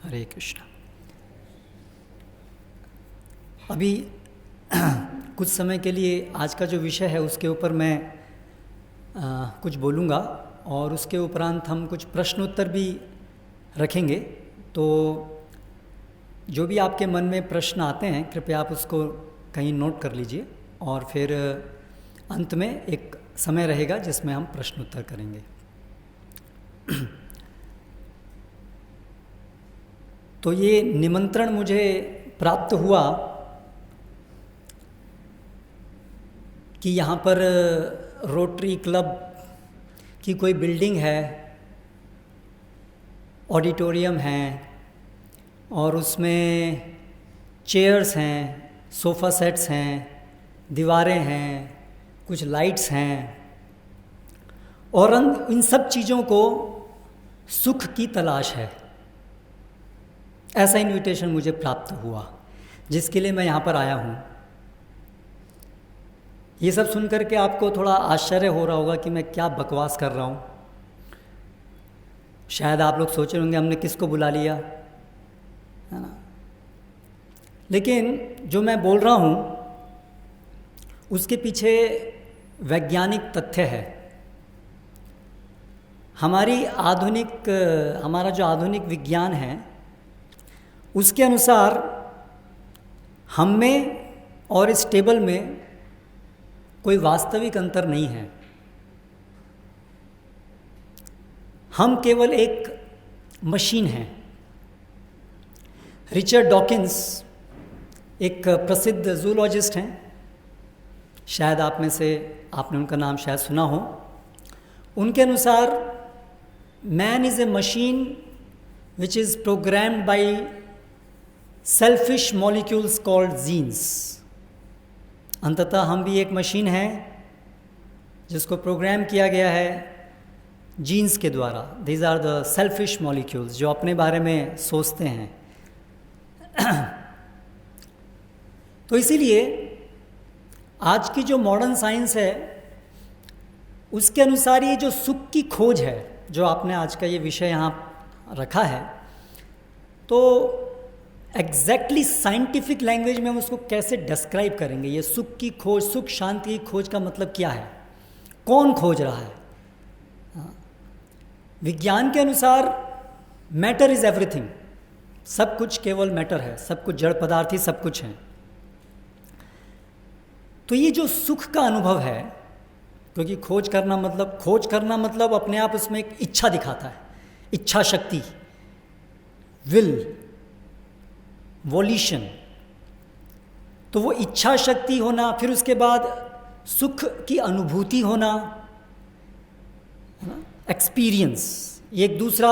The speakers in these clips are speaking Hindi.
हरे कृष्णा। अभी कुछ समय के लिए आज का जो विषय है उसके ऊपर मैं कुछ बोलूँगा और उसके उपरांत हम कुछ प्रश्नोत्तर भी रखेंगे। तो जो भी आपके मन में प्रश्न आते हैं कृपया आप उसको कहीं नोट कर लीजिए और फिर अंत में एक समय रहेगा जिसमें हम प्रश्नोत्तर करेंगे। तो ये निमंत्रण मुझे प्राप्त हुआ कि यहाँ पर रोटरी क्लब की कोई बिल्डिंग है, ऑडिटोरियम है और उसमें चेयर्स हैं, सोफ़ा सेट्स हैं, दीवारें हैं, कुछ लाइट्स हैं और इन सब चीज़ों को सुख की तलाश है। ऐसा इनविटेशन मुझे प्राप्त हुआ जिसके लिए मैं यहाँ पर आया हूँ। ये सब सुन कर के आपको थोड़ा आश्चर्य हो रहा होगा कि मैं क्या बकवास कर रहा हूँ। शायद आप लोग सोच रहे होंगे हमने किसको बुला लिया, है ना। लेकिन जो मैं बोल रहा हूँ उसके पीछे वैज्ञानिक तथ्य है। हमारा जो आधुनिक विज्ञान है उसके अनुसार हम में और इस टेबल में कोई वास्तविक अंतर नहीं है। हम केवल एक मशीन हैं। रिचर्ड डॉकिंस एक प्रसिद्ध जूलॉजिस्ट हैं, शायद आप में से आपने उनका नाम शायद सुना हो। उनके अनुसार man is a machine which is programmed by selfish molecules called jeans. अंततः हम भी एक मशीन है जिसको प्रोग्राम किया गया है जीन्स के द्वारा। These are the selfish molecules जो अपने बारे में सोचते हैं। तो इसीलिए आज की जो मॉडर्न साइंस है उसके अनुसार ये जो सुख की खोज है, जो आपने आज का ये विषय यहाँ रखा है, तो एग्जैक्टली साइंटिफिक लैंग्वेज में हम उसको कैसे डिस्क्राइब करेंगे? ये सुख की खोज, सुख शांति की खोज का मतलब क्या है? कौन खोज रहा है? विज्ञान के अनुसार मैटर इज एवरीथिंग, सब कुछ केवल मैटर है, सब कुछ जड़ पदार्थ ही सब कुछ है। तो ये जो सुख का अनुभव है, क्योंकि खोज करना मतलब अपने आप उसमें एक इच्छा दिखाता है, इच्छा शक्ति, विल, वॉल्यूशन। तो वो इच्छा शक्ति होना, फिर उसके बाद सुख की अनुभूति होना, एक्सपीरियंस, ये एक दूसरा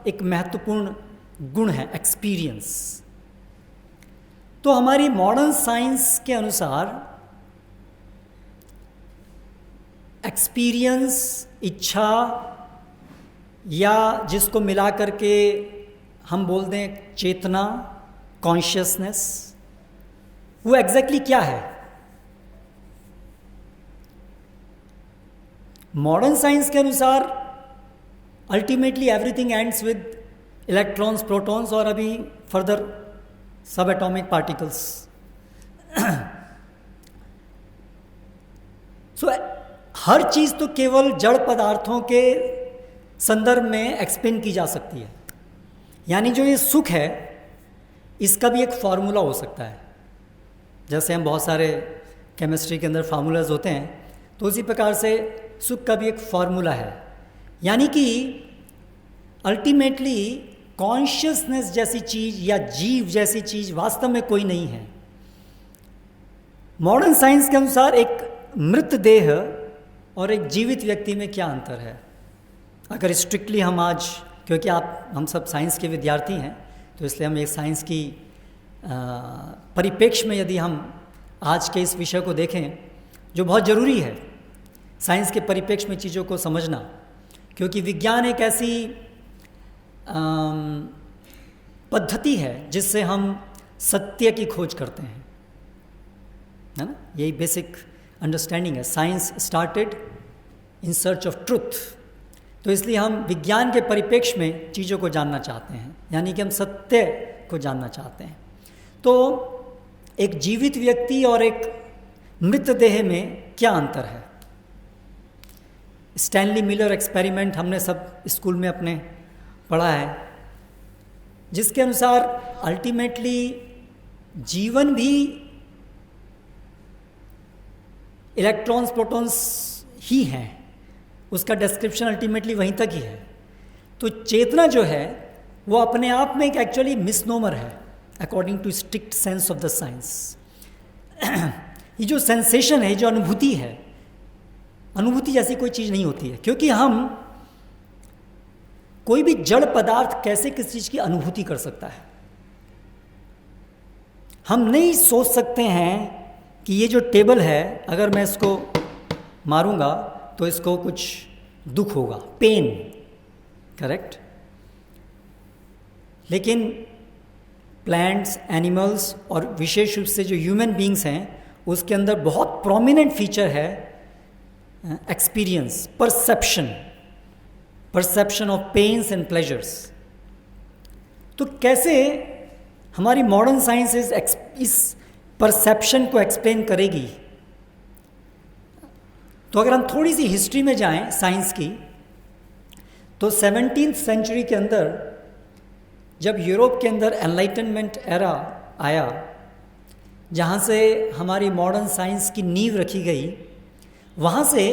एक महत्वपूर्ण गुण है, एक्सपीरियंस। तो हमारी मॉडर्न साइंस के अनुसार एक्सपीरियंस, इच्छा, या जिसको मिला करके हम बोल दें चेतना, कॉन्शियसनेस, वो एग्जैक्टली क्या है? मॉडर्न साइंस के अनुसार ultimately everything ends with electrons, protons और अभी फर्दर सब एटॉमिक पार्टिकल्स। सो हर चीज़ तो केवल जड़ पदार्थों के संदर्भ में एक्सप्लेन की जा सकती है। यानी जो ये सुख है इसका भी एक फार्मूला हो सकता है। जैसे हम बहुत सारे केमिस्ट्री के अंदर फार्मूलाज होते हैं, तो उसी प्रकार से सुख का भी एक फार्मूला है। यानी कि अल्टीमेटली कॉन्शियसनेस जैसी चीज़ या जीव जैसी चीज़ वास्तव में कोई नहीं है। मॉडर्न साइंस के अनुसार एक मृत देह और एक जीवित व्यक्ति में क्या अंतर है? अगर स्ट्रिक्टली हम आज, क्योंकि हम सब साइंस के विद्यार्थी हैं, तो इसलिए हम एक साइंस की परिप्रेक्ष्य में यदि हम आज के इस विषय को देखें, जो बहुत ज़रूरी है साइंस के परिप्रेक्ष्य में चीज़ों को समझना, क्योंकि विज्ञान एक ऐसी पद्धति है जिससे हम सत्य की खोज करते हैं, है ना। यही बेसिक अंडरस्टैंडिंग है। Science started in search of truth. तो इसलिए हम विज्ञान के परिप्रेक्ष्य में चीज़ों को जानना चाहते हैं, यानी कि हम सत्य को जानना चाहते हैं। तो एक जीवित व्यक्ति और एक मृतदेह में क्या अंतर है? स्टैनली मिलर एक्सपेरिमेंट हमने सब स्कूल में अपने पढ़ा है, जिसके अनुसार अल्टीमेटली जीवन भी इलेक्ट्रॉन्स प्रोटॉन्स ही हैं, उसका डिस्क्रिप्शन अल्टीमेटली वहीं तक ही है। तो चेतना जो है वो अपने आप में एक एक्चुअली मिसनोमर है according to strict sense of the science. ये जो सेंसेशन है, जो अनुभूति है, अनुभूति जैसी कोई चीज़ नहीं होती है, क्योंकि हम कोई भी जड़ पदार्थ कैसे किस चीज़ की अनुभूति कर सकता है? हम नहीं सोच सकते हैं कि ये जो टेबल है, अगर मैं इसको मारूंगा तो इसको कुछ दुख होगा, पेन, करेक्ट। लेकिन प्लांट्स, एनिमल्स और विशेष रूप से जो ह्यूमन बींग्स हैं, उसके अंदर बहुत प्रोमिनेंट फीचर है experience, perception of pains and pleasures. तो कैसे हमारी मॉडर्न साइंस इस परसेप्शन को एक्सप्लेन करेगी? तो अगर हम थोड़ी सी हिस्ट्री में जाएं साइंस की, तो 17th सेंचुरी के अंदर जब यूरोप के अंदर एनलाइटनमेंट एरा आया, जहाँ से हमारी मॉडर्न साइंस की नींव रखी गई, वहाँ से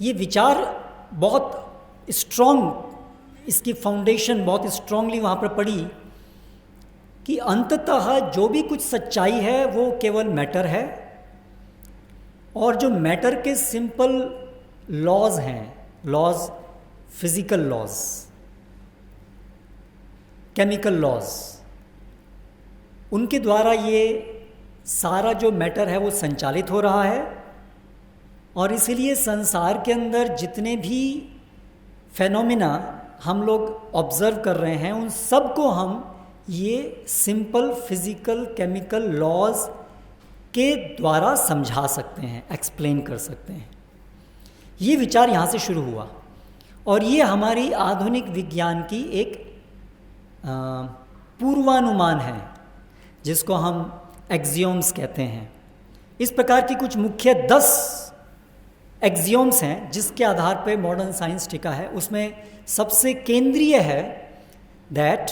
ये विचार बहुत स्ट्रॉन्ग, इसकी फाउंडेशन बहुत स्ट्रांगली वहाँ पर पड़ी कि अंततः जो भी कुछ सच्चाई है वो केवल मैटर है, और जो मैटर के सिंपल लॉज हैं, laws, physical laws, chemical laws, उनके द्वारा ये सारा जो मैटर है वो संचालित हो रहा है। और इसीलिए संसार के अंदर जितने भी फेनोमेना हम लोग ऑब्जर्व कर रहे हैं, उन सब को हम ये सिंपल फिजिकल केमिकल लॉज के द्वारा समझा सकते हैं, एक्सप्लेन कर सकते हैं। ये विचार यहाँ से शुरू हुआ, और ये हमारी आधुनिक विज्ञान की एक पूर्वानुमान है, जिसको हम एक्सियोम्स कहते हैं। इस प्रकार की कुछ मुख्य 10 एक्सियोम्स हैं जिसके आधार पर मॉडर्न साइंस टिका है। उसमें सबसे केंद्रीय है दैट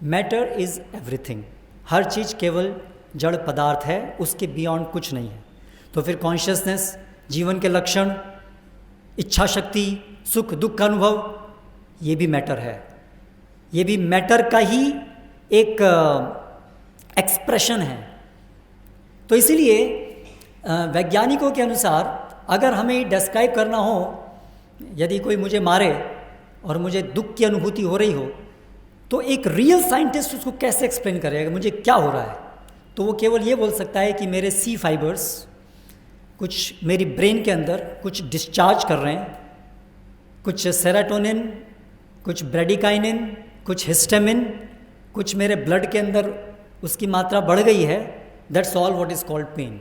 मैटर इज़ एवरीथिंग, हर चीज़ केवल जड़ पदार्थ है, उसके बियॉन्ड कुछ नहीं है। तो फिर कॉन्शियसनेस, जीवन के लक्षण, इच्छा शक्ति, सुख दुख का अनुभव, ये भी मैटर है, ये भी मैटर का ही एक एक्सप्रेशन है। तो इसीलिए वैज्ञानिकों के अनुसार अगर हमें डिस्क्राइब करना हो, यदि कोई मुझे मारे और मुझे दुख की अनुभूति हो रही हो, तो एक रियल साइंटिस्ट उसको कैसे एक्सप्लेन करेगा मुझे क्या हो रहा है? तो वो केवल ये बोल सकता है कि मेरे सी फाइबर्स कुछ मेरी ब्रेन के अंदर कुछ डिस्चार्ज कर रहे हैं, कुछ सेरोटोनिन, कुछ ब्रेडिकाइनिन, कुछ हिस्टामिन, कुछ मेरे ब्लड के अंदर उसकी मात्रा बढ़ गई है, that's all what is called pain.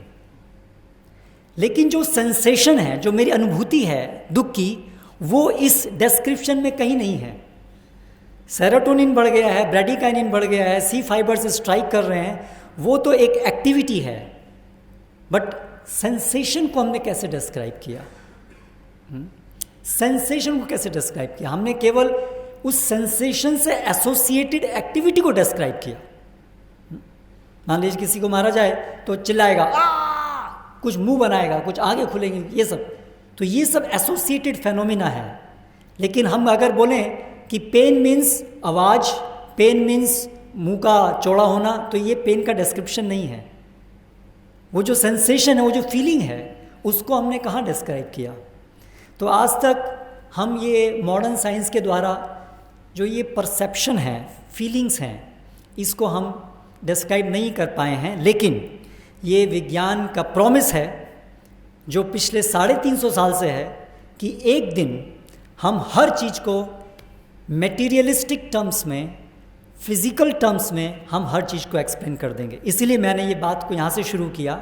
लेकिन जो सेंसेशन है, जो मेरी अनुभूति है दुख की, वो इस डिस्क्रिप्शन में कहीं नहीं है। सेरोटोनिन बढ़ गया है, ब्रेडिकाइनिन बढ़ गया है, सी फाइबर्स स्ट्राइक कर रहे हैं, वो तो एक एक्टिविटी है, बट सेंसेशन को हमने कैसे डिस्क्राइब किया? सेंसेशन को कैसे डिस्क्राइब किया? हमने केवल उस सेंसेशन से एसोसिएटेड एक्टिविटी को डिस्क्राइब किया। मान लीजिए किसी को मारा जाए तो चिल्लाएगा, आ, कुछ मुंह बनाएगा, कुछ आगे खुलेंगे, ये सब, तो ये सब एसोसिएटेड फेनोमेना है। लेकिन हम अगर बोलें कि पेन मीन्स आवाज़, पेन मीन्स मुंह का चौड़ा होना, तो ये पेन का डिस्क्रिप्शन नहीं है। वो जो सेंसेशन है, वो जो फीलिंग है, उसको हमने कहाँ डिस्क्राइब किया? तो आज तक हम ये मॉडर्न साइंस के द्वारा जो ये परसेप्शन है, फीलिंग्स हैं, इसको हम डिस्क्राइब नहीं कर पाए हैं। लेकिन ये विज्ञान का प्रॉमिस है जो पिछले 350 साल से है कि एक दिन हम हर चीज़ को मटेरियलिस्टिक टर्म्स में, फिजिकल टर्म्स में हम हर चीज़ को एक्सप्लेन कर देंगे। इसीलिए मैंने ये बात को यहाँ से शुरू किया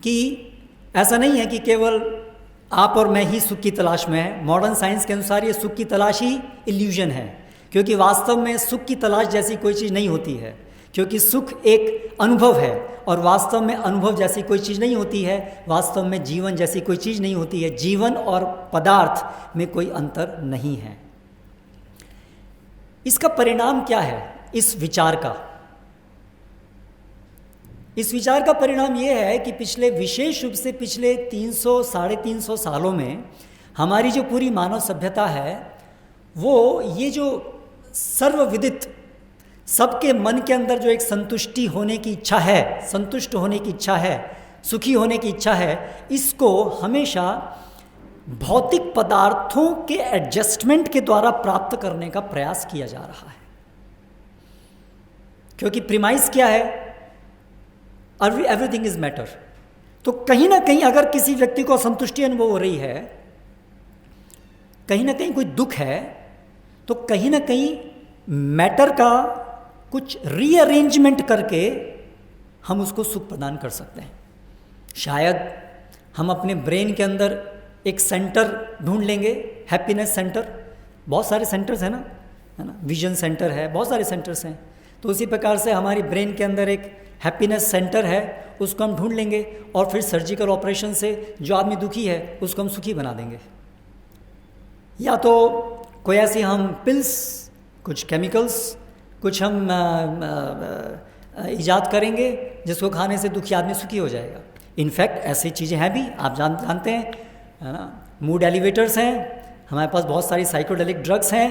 कि ऐसा नहीं है कि केवल आप और मैं ही सुख की तलाश में हैं। मॉडर्न साइंस के अनुसार ये सुख की तलाश ही इल्यूजन है, क्योंकि वास्तव में सुख की तलाश जैसी कोई चीज़ नहीं होती है, क्योंकि सुख एक अनुभव है और वास्तव में अनुभव जैसी कोई चीज़ नहीं होती है। वास्तव में जीवन जैसी कोई चीज़ नहीं होती है। जीवन और पदार्थ में कोई अंतर नहीं है। इसका परिणाम क्या है इस विचार का? इस विचार का परिणाम ये है कि पिछले, विशेष रूप से पिछले 300 साढ़े 300 सालों में हमारी जो पूरी मानव सभ्यता है, वो ये जो सर्वविदित सबके मन के अंदर जो एक संतुष्टि होने की इच्छा है, संतुष्ट होने की इच्छा है, सुखी होने की इच्छा है, इसको हमेशा भौतिक पदार्थों के एडजस्टमेंट के द्वारा प्राप्त करने का प्रयास किया जा रहा है। क्योंकि प्रीमाइस क्या है? Everything is matter. तो कहीं ना कहीं अगर किसी व्यक्ति को असंतुष्टि अनुभव हो रही है, कहीं ना कहीं कोई दुख है, तो कहीं ना कहीं मैटर का कुछ रीअरेंजमेंट करके हम उसको सुख प्रदान कर सकते हैं। शायद हम अपने ब्रेन के अंदर एक सेंटर ढूंढ लेंगे, हैप्पीनेस सेंटर। बहुत सारे सेंटर्स हैं ना, है ना, विजन सेंटर है, बहुत सारे सेंटर्स हैं। तो उसी प्रकार से हमारी ब्रेन के अंदर एक हैप्पीनेस सेंटर है, उसको हम ढूंढ लेंगे और फिर सर्जिकल ऑपरेशन से जो आदमी दुखी है उसको हम सुखी बना देंगे। या तो कोई ऐसी हम पिल्स, कुछ केमिकल्स, कुछ हम इजाद करेंगे जिसको खाने से दुखी आदमी सुखी हो जाएगा। इनफैक्ट ऐसी चीज़ें हैं भी, आप जानते हैं, है ना। मूड एलिवेटर्स हैं, हमारे पास बहुत सारी साइकोडेलिक ड्रग्स हैं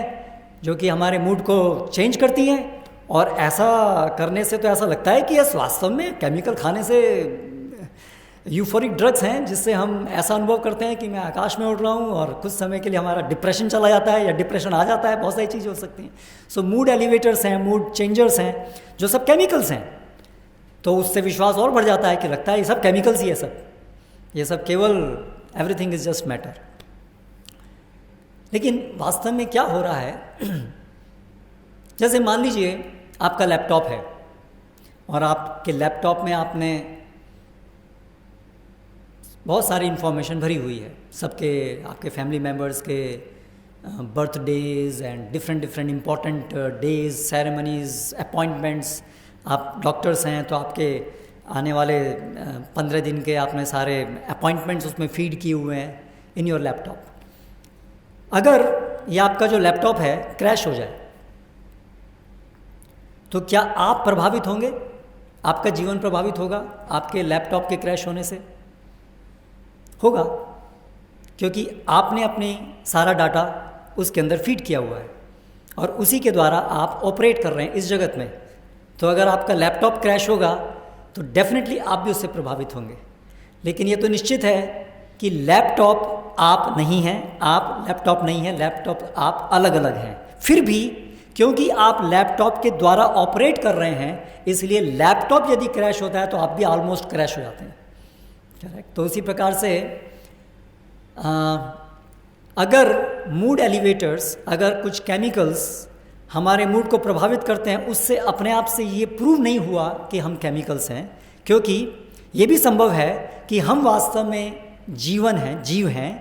जो कि हमारे मूड को चेंज करती हैं, और ऐसा करने से तो ऐसा लगता है कि यस, वास्तव में केमिकल खाने से यूफोरिक ड्रग्स हैं जिससे हम ऐसा अनुभव करते हैं कि मैं आकाश में उड़ रहा हूँ, और कुछ समय के लिए हमारा डिप्रेशन चला जाता है या डिप्रेशन आ जाता है। बहुत सारी चीज़ें हो सकती हैं। सो मूड एलिवेटर्स हैं, मूड चेंजर्स हैं, जो सब केमिकल्स हैं। तो उससे विश्वास और बढ़ जाता है कि लगता है ये सब केमिकल्स ही है, ये सब केवल एवरीथिंग इज जस्ट मैटर। लेकिन वास्तव में क्या हो रहा है? जैसे मान लीजिए आपका लैपटॉप है और आपके लैपटॉप में आपने बहुत सारी इन्फॉर्मेशन भरी हुई है, सबके, आपके फैमिली मेम्बर्स के birthdays and different important days, ceremonies, appointments. आप डॉक्टर्स हैं तो आपके आने वाले 15 दिन के आपने सारे अपॉइंटमेंट्स उसमें फीड किए हुए हैं इन योर लैपटॉप। अगर ये आपका जो लैपटॉप है क्रैश हो जाए तो क्या आप प्रभावित होंगे? आपका जीवन प्रभावित होगा आपके लैपटॉप के क्रैश होने से? होगा, क्योंकि आपने अपनी सारा डाटा उसके अंदर फीड किया हुआ है और उसी के द्वारा आप ऑपरेट कर रहे हैं इस जगत में। तो अगर आपका लैपटॉप क्रैश होगा तो डेफिनेटली आप भी उससे प्रभावित होंगे। लेकिन ये तो निश्चित है कि लैपटॉप आप नहीं हैं, आप लैपटॉप नहीं हैं, लैपटॉप आप अलग अलग हैं। फिर भी क्योंकि आप लैपटॉप के द्वारा ऑपरेट कर रहे हैं, इसलिए लैपटॉप यदि क्रैश होता है तो आप भी ऑलमोस्ट क्रैश हो जाते हैं। करेक्ट। तो उसी प्रकार से अगर मूड एलिवेटर्स, अगर कुछ केमिकल्स हमारे मूड को प्रभावित करते हैं, उससे अपने आप से ये प्रूव नहीं हुआ कि हम केमिकल्स हैं, क्योंकि ये भी संभव है कि हम वास्तव में जीव हैं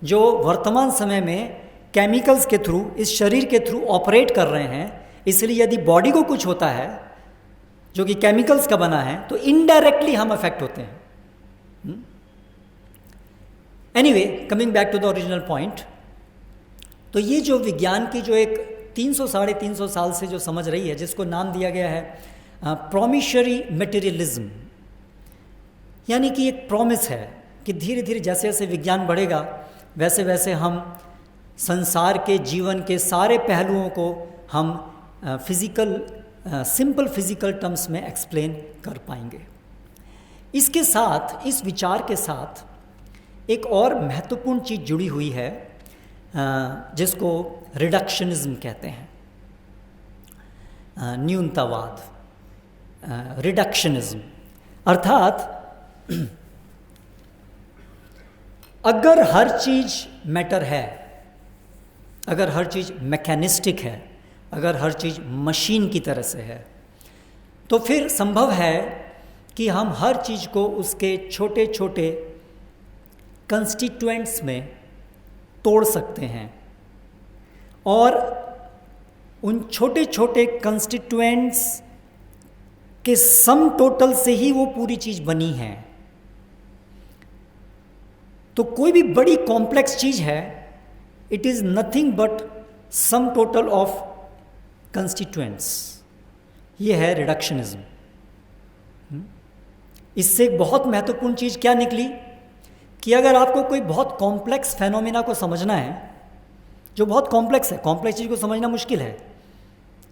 जो वर्तमान समय में केमिकल्स के थ्रू, इस शरीर के थ्रू ऑपरेट कर रहे हैं। इसलिए यदि बॉडी को कुछ होता है जो कि केमिकल्स का बना है तो इनडायरेक्टली हम अफेक्ट होते हैं। Anyway, coming back to the original point, तो ये जो विज्ञान की जो एक 300 साढ़े 300 साल से जो समझ रही है, जिसको नाम दिया गया है प्रॉमिशरी मटेरियलिज्म, यानी कि एक प्रॉमिस है कि धीरे धीरे जैसे जैसे विज्ञान बढ़ेगा वैसे वैसे हम संसार के जीवन के सारे पहलुओं को हम सिंपल फिजिकल टर्म्स में एक्सप्लेन कर पाएंगे। इसके साथ, इस विचार के साथ एक और महत्वपूर्ण चीज़ जुड़ी हुई है जिसको रिडक्शनिज्म कहते हैं, न्यूनतावाद, रिडक्शनिज्म। अर्थात अगर हर चीज़ मैटर है, अगर हर चीज़ मैकेनिस्टिक है, अगर हर चीज़ मशीन की तरह से है, तो फिर संभव है कि हम हर चीज़ को उसके छोटे छोटे कंस्टिट्यूएंट्स में तोड़ सकते हैं और उन छोटे छोटे कंस्टिट्यूएंट्स के सम टोटल से ही वो पूरी चीज़ बनी है। तो कोई भी बड़ी कॉम्प्लेक्स चीज़ है, it is nothing but sum total of constituents. ये है रिडक्शनिज्म। इससे एक बहुत महत्वपूर्ण चीज़ क्या निकली कि अगर आपको कोई बहुत कॉम्प्लेक्स फेनोमेना को समझना है, जो बहुत कॉम्प्लेक्स है, कॉम्प्लेक्स चीज़ को समझना मुश्किल है,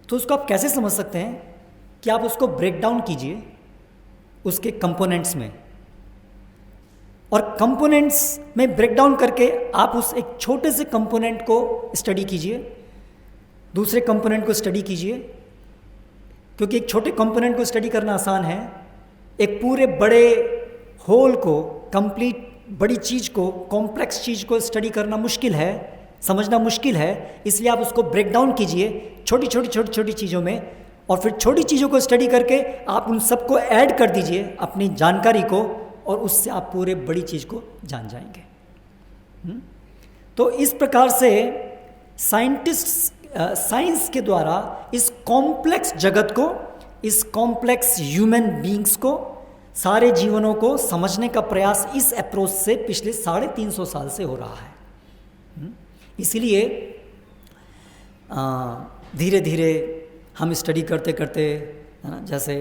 तो उसको आप कैसे समझ सकते हैं कि आप उसको ब्रेक डाउन कीजिए उसके कंपोनेंट्स में, और कंपोनेंट्स में ब्रेक डाउन करके आप उस एक छोटे से कंपोनेंट को स्टडी कीजिए, दूसरे कंपोनेंट को स्टडी कीजिए, क्योंकि एक छोटे कंपोनेंट को स्टडी करना आसान है, एक पूरे बड़े होल को, कंप्लीट बड़ी चीज़ को, कॉम्प्लेक्स चीज़ को स्टडी करना मुश्किल है, समझना मुश्किल है। इसलिए आप उसको ब्रेक डाउन कीजिए छोटी छोटी चीज़ों में, और फिर छोटी चीज़ों को स्टडी करके आप उन सबको ऐड कर दीजिए अपनी जानकारी को, और उससे आप पूरे बड़ी चीज़ को जान जाएंगे। तो इस प्रकार से साइंस के द्वारा इस कॉम्प्लेक्स जगत को, इस कॉम्प्लेक्स ह्यूमन बीइंग्स को, सारे जीवनों को समझने का प्रयास इस अप्रोच से पिछले 350 साल से हो रहा है। इसीलिए धीरे धीरे हम स्टडी करते करते, है ना, जैसे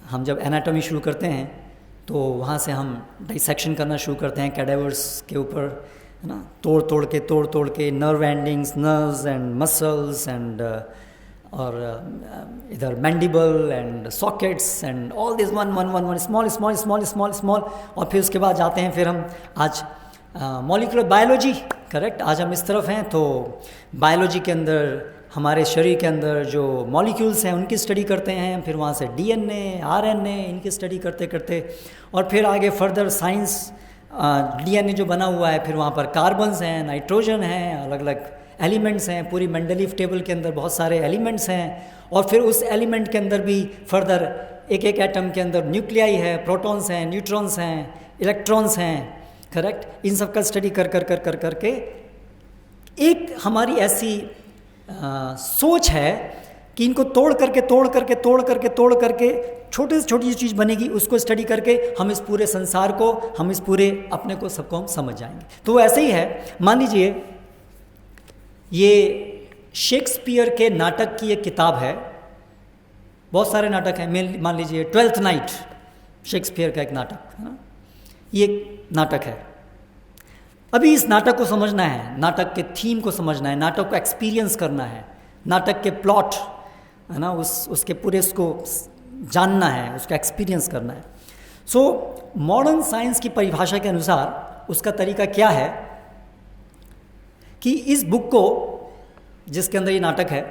हम जब एनाटॉमी शुरू करते हैं तो वहाँ से हम डाइसेक्शन करना शुरू करते हैं कैडेवर्स के ऊपर, है ना, तोड़ तोड़ के nerve endings, nerves and muscles and और इधर mandible and sockets and all this one small, और फिर उसके बाद जाते हैं, फिर हम आज मॉलिक्यूलर बायोलॉजी, करेक्ट, आज हम इस तरफ हैं। तो बायोलॉजी के अंदर हमारे शरीर के अंदर जो मॉलिक्यूल्स हैं उनकी स्टडी करते हैं, फिर वहाँ से डीएनए, आरएनए, इनकी स्टडी करते करते, और फिर आगे फर्दर साइंस, डीएनए जो बना हुआ है, फिर वहाँ पर कार्बन्स हैं, नाइट्रोजन हैं, अलग अलग एलिमेंट्स हैं, पूरी मेंडलीफ टेबल के अंदर बहुत सारे एलिमेंट्स हैं, और फिर उस एलिमेंट के अंदर भी फर्दर एक एक एटम के अंदर न्यूक्लियाई है, प्रोटॉन्स हैं, न्यूट्रॉन्स हैं, इलेक्ट्रॉन्स हैं, करेक्ट। इन सब का स्टडी कर करके एक हमारी ऐसी सोच है कि इनको तोड़ करके छोटे से छोटी चीज़ बनेगी, उसको स्टडी करके हम इस पूरे संसार को, हम इस पूरे अपने को, सबको हम समझ जाएंगे। तो ऐसे ही है, मान लीजिए ये शेक्सपियर के नाटक की एक किताब है, बहुत सारे नाटक हैं, मान लीजिए ट्वेल्थ नाइट, शेक्सपियर का एक नाटक है ना, ये नाटक है। अभी इस नाटक को समझना है, नाटक के थीम को समझना है, नाटक को एक्सपीरियंस करना है, नाटक के प्लॉट, है ना, उसके पूरे उसको जानना है, उसका एक्सपीरियंस करना है। सो मॉडर्न साइंस की परिभाषा के अनुसार उसका तरीका क्या है कि इस बुक को, जिसके अंदर ये नाटक है,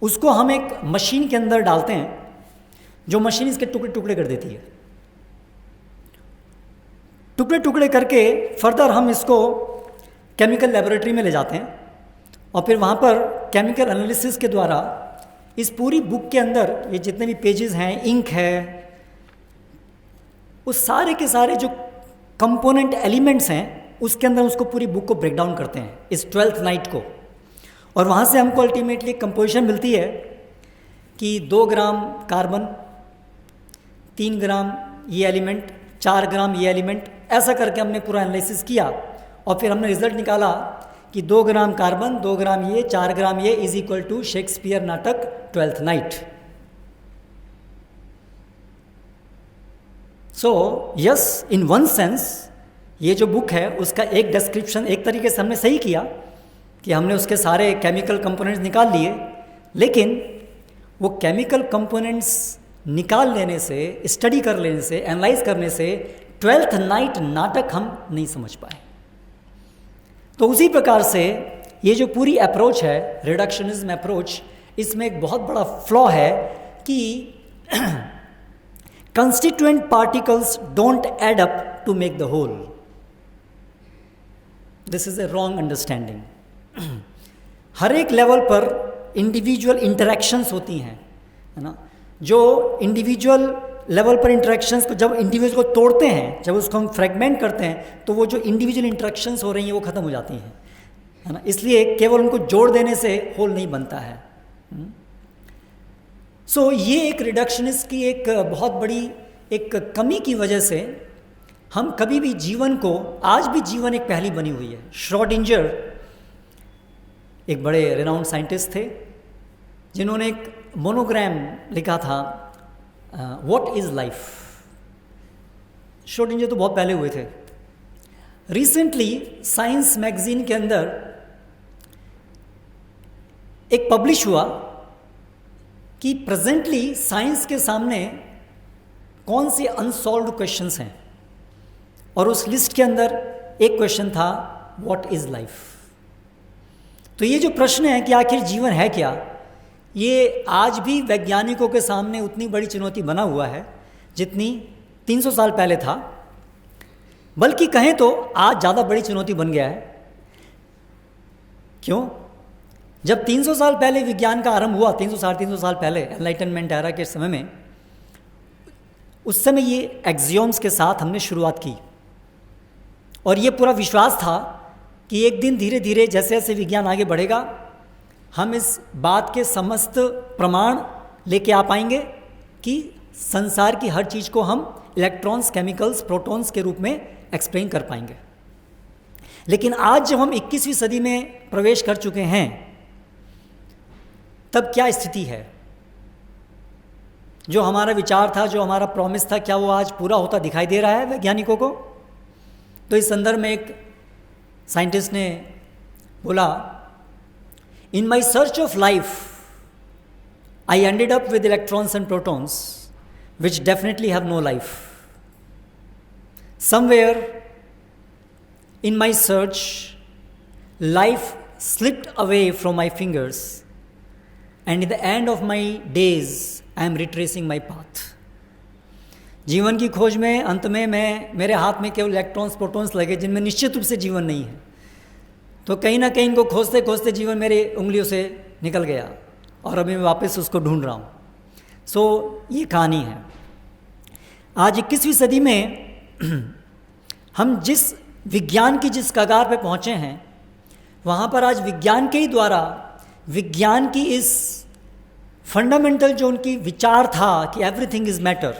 उसको हम एक मशीन के अंदर डालते हैं, जो मशीन इसके टुकड़े टुकड़े कर देती है, टुकड़े टुकड़े करके फर्दर हम इसको केमिकल लेबोरेटरी में ले जाते हैं, और फिर वहाँ पर केमिकल एनालिसिस के द्वारा इस पूरी बुक के अंदर ये जितने भी पेजेस हैं, इंक है, उस सारे के सारे जो कंपोनेंट एलिमेंट्स हैं उसके अंदर उसको पूरी बुक को ब्रेक डाउन करते हैं, इस ट्वेल्थ नाइट को, और वहाँ से हमको अल्टीमेटली कंपोजिशन मिलती है कि 2 ग्राम कार्बन, 3 ग्राम ये एलिमेंट, 4 ग्राम ये एलिमेंट, ऐसा करके हमने पूरा एनालिसिस किया, और फिर हमने रिजल्ट निकाला कि 2 ग्राम कार्बन, 2 ग्राम ये, 4 ग्राम ये इज इक्वल टू शेक्सपियर नाटक twelfth night. So yes, in one sense ये जो बुक है उसका एक डिस्क्रिप्शन एक तरीके से हमने सही किया कि हमने उसके सारे केमिकल कंपोनेंट्स निकाल लिए, लेकिन वो केमिकल कंपोनेंट्स निकाल लेने से, स्टडी कर लेने से, एनालाइज करने से ट्वेल्थ नाइट नाटक हम नहीं समझ पाए। तो उसी प्रकार से ये जो पूरी अप्रोच है, रिडक्शनिज्म अप्रोच, इसमें एक बहुत बड़ा फ्लॉ है कि constituent particles don't add up to make the whole. This is a wrong understanding. हर एक लेवल पर इंडिविजुअल इंटरेक्शंस होती हैं, है ना। जो इंडिविजुअल लेवल पर इंटरेक्शंस को जब इंडिविजुअल को तोड़ते हैं, जब उसको हम फ्रेगमेंट करते हैं, तो वो जो इंडिविजुअल इंटरेक्शंस हो रही हैं वो ख़त्म हो जाती हैं, है ना। इसलिए केवल उनको जोड़ देने से होल नहीं बनता है। सो ये एक रिडक्शनिस्ट की एक बहुत बड़ी एक कमी की वजह से हम कभी भी जीवन को, आज भी जीवन एक पहेली बनी हुई है। श्रोडिंजर एक बड़े रेनाउंड साइंटिस्ट थे जिन्होंने एक मोनोग्राम लिखा था, व्हाट इज़ लाइफ। श्रोडिंजर तो बहुत पहले हुए थे। रिसेंटली साइंस मैगजीन के अंदर एक पब्लिश हुआ कि प्रेजेंटली साइंस के सामने कौन से अनसॉल्व्ड क्वेश्चंस हैं, और उस लिस्ट के अंदर एक क्वेश्चन था, व्हाट इज़ लाइफ। तो ये जो प्रश्न है कि आखिर जीवन है क्या, ये आज भी वैज्ञानिकों के सामने उतनी बड़ी चुनौती बना हुआ है जितनी 300 साल पहले था, बल्कि कहें तो आज ज़्यादा बड़ी चुनौती बन गया है। क्यों? जब 300 साल पहले विज्ञान का आरंभ हुआ, 300 साल पहले एनलाइटनमेंट एरा के समय में, उस समय ये एक्सियोम्स के साथ हमने शुरुआत की, और ये पूरा विश्वास था कि एक दिन धीरे धीरे जैसे जैसे विज्ञान आगे बढ़ेगा, हम इस बात के समस्त प्रमाण लेके आ पाएंगे कि संसार की हर चीज़ को हम इलेक्ट्रॉन्स, केमिकल्स, प्रोटॉन्स के रूप में एक्सप्लेन कर पाएंगे। लेकिन आज जब हम 21वीं सदी में प्रवेश कर चुके हैं, तब क्या स्थिति है? जो हमारा विचार था, जो हमारा प्रॉमिस था, क्या वो आज पूरा होता दिखाई दे रहा है वैज्ञानिकों को? तो इस संदर्भ में एक साइंटिस्ट ने बोला, in my search of life I ended up with electrons and protons which definitely have no life. Somewhere in my search life slipped away from my fingers and in the end of my days I am retracing my path। जीवन की खोज में अंत में मेरे हाथ में केवल इलेक्ट्रॉन्स, प्रोटॉन्स लगे जिनमें निश्चित रूप से जीवन नहीं है। तो कहीं ना कहीं इनको खोजते खोजते जीवन मेरे उंगलियों से निकल गया, और अभी मैं वापस उसको ढूंढ रहा हूँ। सो ये कहानी है। आज 21वीं सदी में हम जिस विज्ञान की जिस कगार पे पहुँचे हैं, वहाँ पर आज विज्ञान के ही द्वारा, विज्ञान की इस फंडामेंटल जो उनकी विचार था कि everything is matter,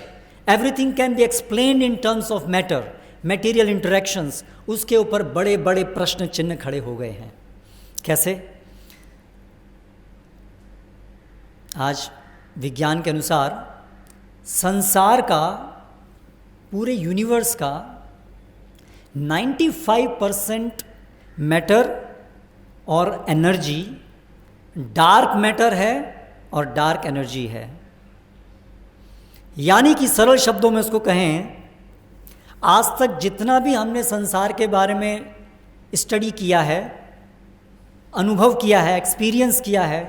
everything can be explained in terms of matter, material interactions, उसके ऊपर बड़े बड़े प्रश्न चिन्ह खड़े हो गए हैं। कैसे? आज विज्ञान के अनुसार संसार का, पूरे यूनिवर्स का 95% मैटर और एनर्जी डार्क मैटर है और डार्क एनर्जी है। यानी कि सरल शब्दों में उसको कहें, आज तक जितना भी हमने संसार के बारे में स्टडी किया है, अनुभव किया है, एक्सपीरियंस किया है,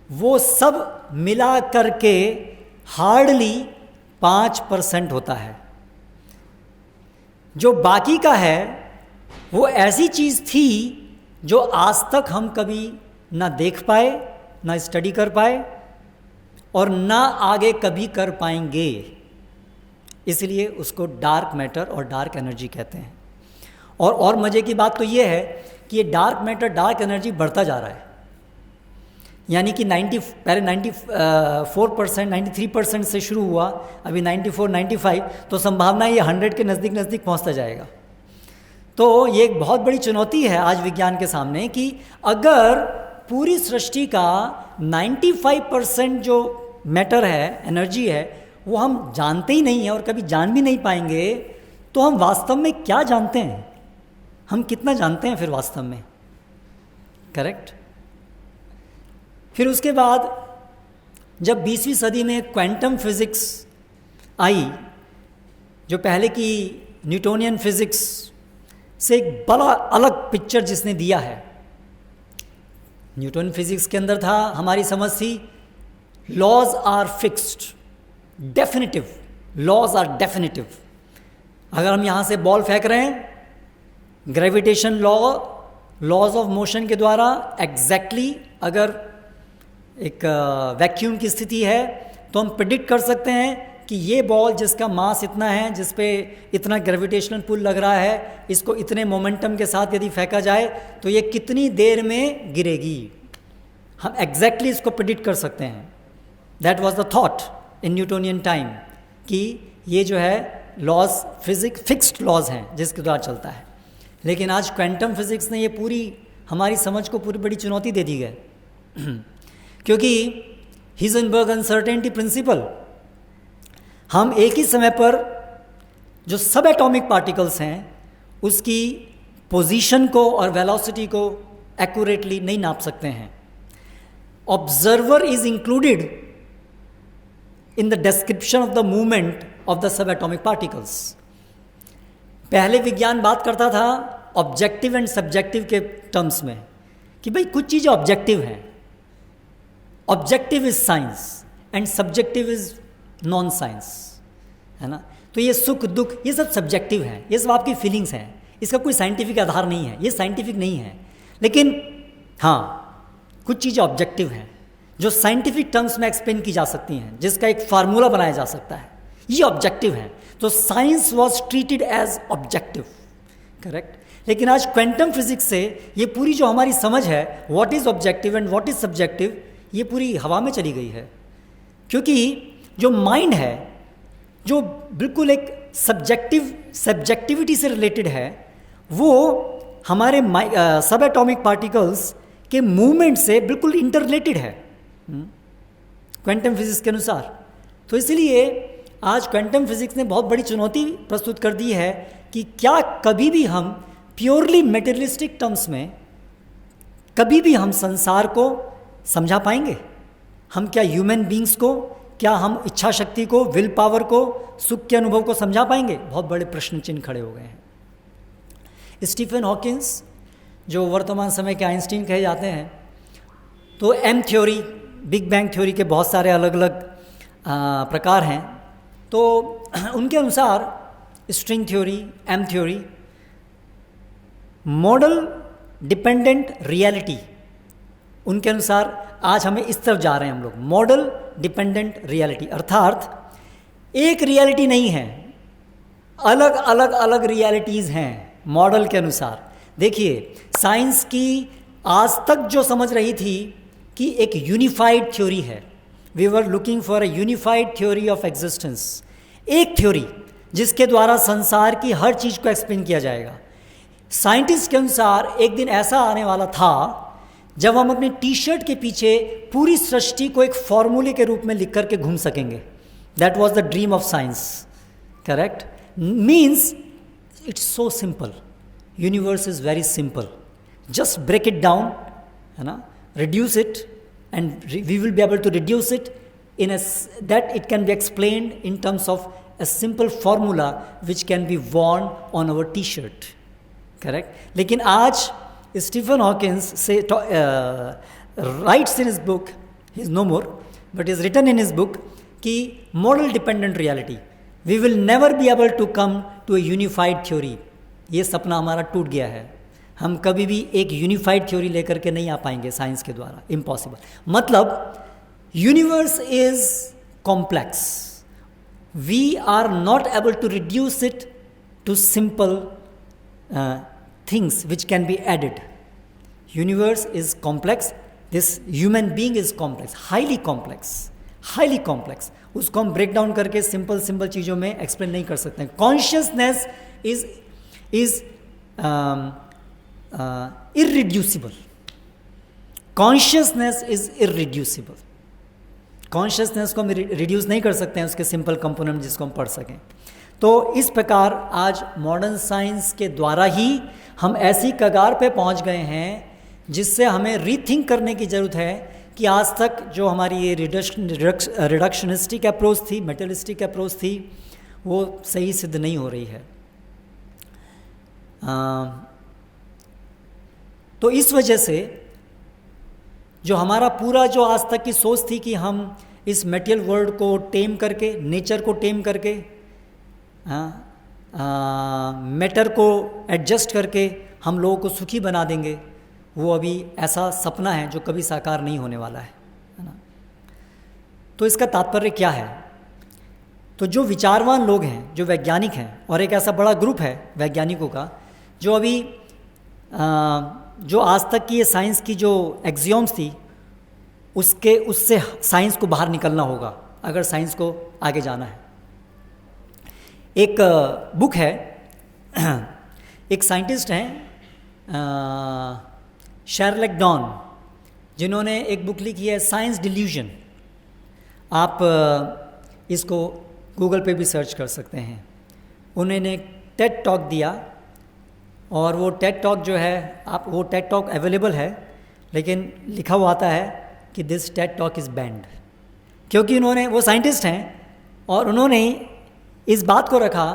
वो सब मिला करके हार्डली 5% होता है। जो बाकी का है वो ऐसी चीज़ थी जो आज तक हम कभी ना देख पाए, ना स्टडी कर पाए, और ना आगे कभी कर पाएंगे। इसलिए उसको डार्क मैटर और डार्क एनर्जी कहते हैं। और मज़े की बात तो ये है कि ये डार्क मैटर, डार्क एनर्जी बढ़ता जा रहा है। यानी कि पहले 94%, 93% से शुरू हुआ, अभी 94, 95, तो संभावना ये 100 के नज़दीक नज़दीक पहुंचता जाएगा। तो ये एक बहुत बड़ी चुनौती है आज विज्ञान के सामने कि अगर पूरी सृष्टि का 95% जो मैटर है, एनर्जी है, वो हम जानते ही नहीं है और कभी जान भी नहीं पाएंगे, तो हम वास्तव में क्या जानते हैं? हम कितना जानते हैं फिर वास्तव में? करेक्ट? फिर उसके बाद जब 20वीं सदी में क्वांटम फिजिक्स आई, जो पहले की न्यूटोनियन फिजिक्स से एक बड़ा अलग पिक्चर जिसने दिया है। न्यूटन फिजिक्स के अंदर था, हमारी समझ थी, laws are fixed, definitive, laws are definitive. अगर हम यहाँ से बॉल फेंक रहे हैं, gravitation law, laws of motion के द्वारा एग्जैक्टली अगर एक वैक्यूम की स्थिति है तो हम प्रिडिक्ट कर सकते हैं कि ये बॉल जिसका मास इतना है, जिस पे इतना ग्रेविटेशनल पुल लग रहा है, इसको इतने मोमेंटम के साथ यदि फेंका जाए तो ये कितनी देर में गिरेगी, हम एग्जैक्टली इसको प्रिडिक्ट कर सकते हैं। That was the thought in Newtonian time कि ये जो है लॉज फिजिक्स फिक्स्ड लॉज हैं जिसके द्वारा चलता है। लेकिन आज क्वांटम फिजिक्स ने ये पूरी हमारी समझ को पूरी बड़ी चुनौती दे दी है क्योंकि हिजनबर्ग अनसर्टेनिटी प्रिंसिपल, हम एक ही समय पर जो सब एटॉमिक पार्टिकल्स हैं उसकी पोजीशन को और वेलोसिटी को एक्यूरेटली नहीं नाप सकते हैं। Observer is included in the description of the movement of the sub atomic particles. पहले विज्ञान बात करता था ऑब्जेक्टिव एंड सब्जेक्टिव के टर्म्स में कि भाई कुछ चीज़ें ऑब्जेक्टिव हैं, objective is science and subjective is non science, है ना। तो ये सुख दुख ये सब सब्जेक्टिव हैं, ये सब आपकी फीलिंग्स हैं, इसका कोई साइंटिफिक आधार नहीं है, ये साइंटिफिक नहीं है। लेकिन हाँ, कुछ चीज़ें ऑब्जेक्टिव हैं जो साइंटिफिक टर्म्स में एक्सप्लेन की जा सकती हैं, जिसका एक फार्मूला बनाया जा सकता है, ये ऑब्जेक्टिव है। तो science was treated as objective, correct. लेकिन आज क्वांटम फिजिक्स से ये पूरी जो हमारी समझ है what is objective and what is subjective, ये पूरी हवा में चली गई है। क्योंकि जो माइंड है जो बिल्कुल एक सब्जेक्टिविटी से रिलेटेड है, वो हमारे सब एटॉमिक पार्टिकल्स के मूवमेंट से बिल्कुल इंटर रिलेटेड है क्वांटम फिजिक्स के अनुसार। तो इसलिए आज क्वांटम फिजिक्स ने बहुत बड़ी चुनौती प्रस्तुत कर दी है कि क्या कभी भी हम प्योरली मेटेरियलिस्टिक टर्म्स में कभी भी हम संसार को समझा पाएंगे? हम क्या ह्यूमन बींग्स को, क्या हम इच्छा शक्ति को, विल पावर को, सुख के अनुभव को समझा पाएंगे? बहुत बड़े प्रश्न चिन्ह खड़े हो गए हैं। स्टीफन हॉकिंस जो वर्तमान समय के आइंस्टीन कहे जाते हैं, तो M theory, big bang theory के बहुत सारे अलग अलग प्रकार हैं। तो उनके अनुसार string theory, M theory, model dependent reality, उनके अनुसार आज हमें इस तरफ जा रहे हैं हम लोग, मॉडल डिपेंडेंट रियलिटी, अर्थात एक रियलिटी नहीं है, अलग अलग अलग रियलिटीज़ हैं मॉडल के अनुसार। देखिए, साइंस की आज तक जो समझ रही थी कि एक यूनिफाइड थ्योरी है, we were looking for a unified theory of existence, एक थ्योरी जिसके द्वारा संसार की हर चीज़ को एक्सप्लेन किया जाएगा। साइंटिस्ट के अनुसार एक दिन ऐसा आने वाला था जब हम अपने टी शर्ट के पीछे पूरी सृष्टि को एक फॉर्मूले के रूप में लिख करके घूम सकेंगे। That was the dream of science, correct. Means it's so simple, universe is very simple, just break it down, है ना, reduce it and we will be able to reduce it in that it can be explained in terms of a simple formula which can be worn on our t-shirt, correct. लेकिन आज स्टीफन हॉकिंस से writes in his book, he is no more, but is written in his book कि model dependent reality, we will never be able to come to a unified theory। ये सपना हमारा टूट गया है, हम कभी भी एक यूनिफाइड थ्योरी लेकर के नहीं आ पाएंगे साइंस के द्वारा, इम्पॉसिबल। मतलब universe is complex, we are not able to reduce it to simple things which can be added। universe is complex, this human being is complex, highly complex, उसको हम ब्रेक डाउन करके सिंपल चीज़ों में एक्सप्लेन नहीं कर सकते हैं। Consciousness is irreducible, consciousness is irreducible, consciousness को हम रिड्यूस नहीं कर सकते हैं उसके सिंपल कंपोनेंट जिसको हम पढ़ सकें। तो इस प्रकार आज मॉडर्न साइंस के द्वारा ही हम ऐसी कगार पे पहुंच गए हैं जिससे हमें रीथिंक करने की ज़रूरत है कि आज तक जो हमारी ये रिडक्शनिस्टिक अप्रोच थी, मेटेरियलिस्टिक अप्रोच थी, वो सही सिद्ध नहीं हो रही है। तो इस वजह से जो हमारा पूरा जो आज तक की सोच थी कि हम इस मटेरियल वर्ल्ड को टेम करके, नेचर को टेम करके, मैटर को एडजस्ट करके हम लोगों को सुखी बना देंगे, वो अभी ऐसा सपना है जो कभी साकार नहीं होने वाला है ना। तो इसका तात्पर्य क्या है तो जो विचारवान लोग हैं, जो वैज्ञानिक हैं, और एक ऐसा बड़ा ग्रुप है वैज्ञानिकों का जो अभी जो आज तक की ये साइंस की जो एक्सियोम्स थी उससे साइंस को बाहर निकलना होगा अगर साइंस को आगे जाना है। एक बुक है, एक साइंटिस्ट हैं शार्लेट डॉन, जिन्होंने एक बुक लिखी है साइंस डिल्यूजन। आप इसको गूगल पे भी सर्च कर सकते हैं। उन्होंने टेड टॉक दिया और वो टेड टॉक जो है, आप वो टेड टॉक अवेलेबल है, लेकिन लिखा हुआ आता है कि this Ted talk is band, क्योंकि उन्होंने, वो साइंटिस्ट हैं और उन्होंने इस बात को रखा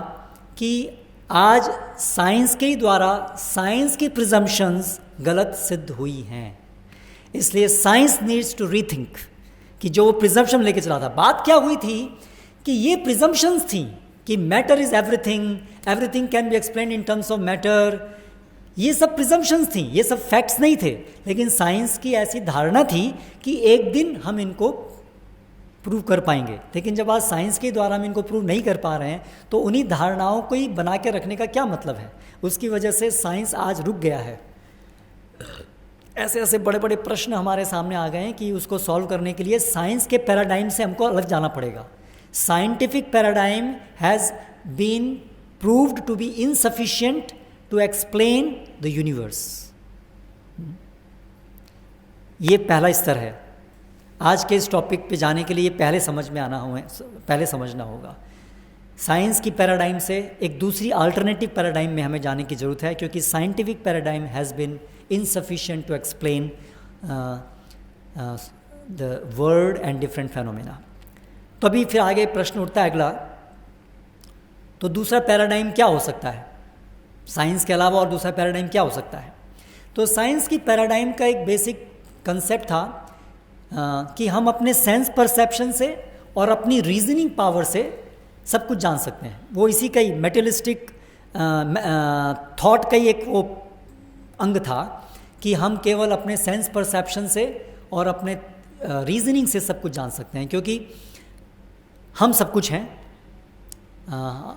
कि आज साइंस के द्वारा साइंस की प्रिजम्पशंस गलत सिद्ध हुई हैं, इसलिए साइंस नीड्स टू रीथिंक कि जो वो प्रिजम्पशन लेके चला था। बात क्या हुई थी कि ये प्रिजम्पशंस थी कि matter is everything, everything can be explain in terms of matter, ये सब प्रिजम्पशंस थी, ये सब फैक्ट्स नहीं थे। लेकिन साइंस की ऐसी धारणा थी कि एक दिन हम इनको प्रूव कर पाएंगे, लेकिन जब आज साइंस के द्वारा हम इनको प्रूव नहीं कर पा रहे हैं तो उन्हीं धारणाओं को ही बना के रखने का क्या मतलब है। उसकी वजह से साइंस आज रुक गया है। ऐसे ऐसे बड़े बड़े प्रश्न हमारे सामने आ गए हैं कि उसको सॉल्व करने के लिए साइंस के पैराडाइम से हमको अलग जाना पड़ेगा। Scientific paradigm has been proved to be insufficient to explain the universe. ये पहला स्तर है। आज के इस टॉपिक पे जाने के लिए पहले समझना होगा। साइंस की पैराडाइम से एक दूसरी अल्टरनेटिव पैराडाइम में हमें जाने की ज़रूरत है, क्योंकि scientific paradigm has been insufficient to explain the world and different phenomena। तो अभी फिर आगे प्रश्न उठता है अगला, तो दूसरा पैराडाइम क्या हो सकता है? साइंस के अलावा और दूसरा पैराडाइम क्या हो सकता है? तो साइंस की पैराडाइम का एक बेसिक कंसेप्ट था कि हम अपने सेंस परसेप्शन से और अपनी रीजनिंग पावर से सब कुछ जान सकते हैं। वो इसी का ही मेटेरियलिस्टिक थॉट का ही एक वो अंग था कि हम केवल अपने सेंस परसेप्शन से और अपने रीजनिंग से सब कुछ जान सकते हैं, क्योंकि हम सब कुछ हैं,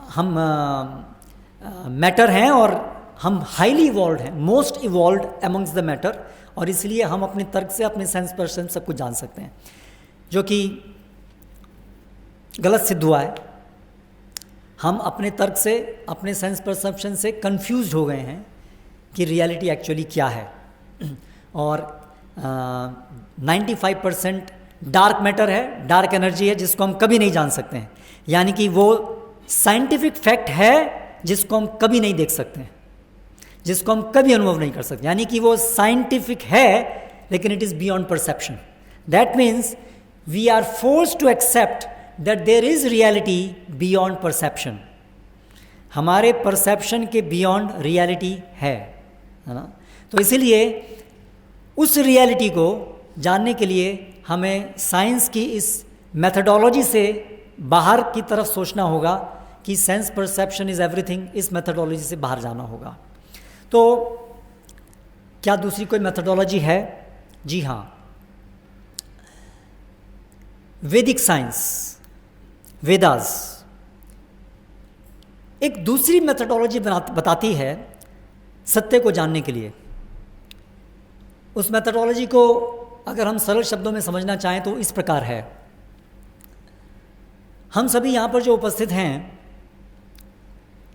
हम मैटर हैं और हम हाईली इवॉल्व हैं, most evolve amongst the matter, और इसलिए हम अपने तर्क से, अपने सेंस परसेप्शन सब कुछ जान सकते हैं, जो कि गलत सिद्ध हुआ है। हम अपने तर्क से, अपने सेंस परसेप्शन से कंफ्यूज्ड हो गए हैं कि रियलिटी एक्चुअली क्या है। और 95% डार्क मैटर है, डार्क एनर्जी है, जिसको हम कभी नहीं जान सकते हैं। यानी कि वो साइंटिफिक फैक्ट है जिसको हम कभी नहीं देख सकते हैं, जिसको हम कभी अनुभव नहीं कर सकते। यानी कि वो साइंटिफिक है लेकिन it is beyond perception. That means we are forced to accept that there is reality beyond perception. हमारे परसेप्शन के बियॉन्ड रियलिटी है ना। तो इसीलिए उस रियलिटी को जानने के लिए हमें साइंस की इस मेथडोलॉजी से बाहर की तरफ सोचना होगा कि सेंस परसेप्शन इज़ एवरीथिंग, इस मेथडोलॉजी से बाहर जाना होगा। तो क्या दूसरी कोई मेथडोलॉजी है? जी हाँ, वैदिक साइंस, वेदास एक दूसरी मेथडोलॉजी बताती है सत्य को जानने के लिए। उस मेथडोलॉजी को अगर हम सरल शब्दों में समझना चाहें तो इस प्रकार है। हम सभी यहाँ पर जो उपस्थित हैं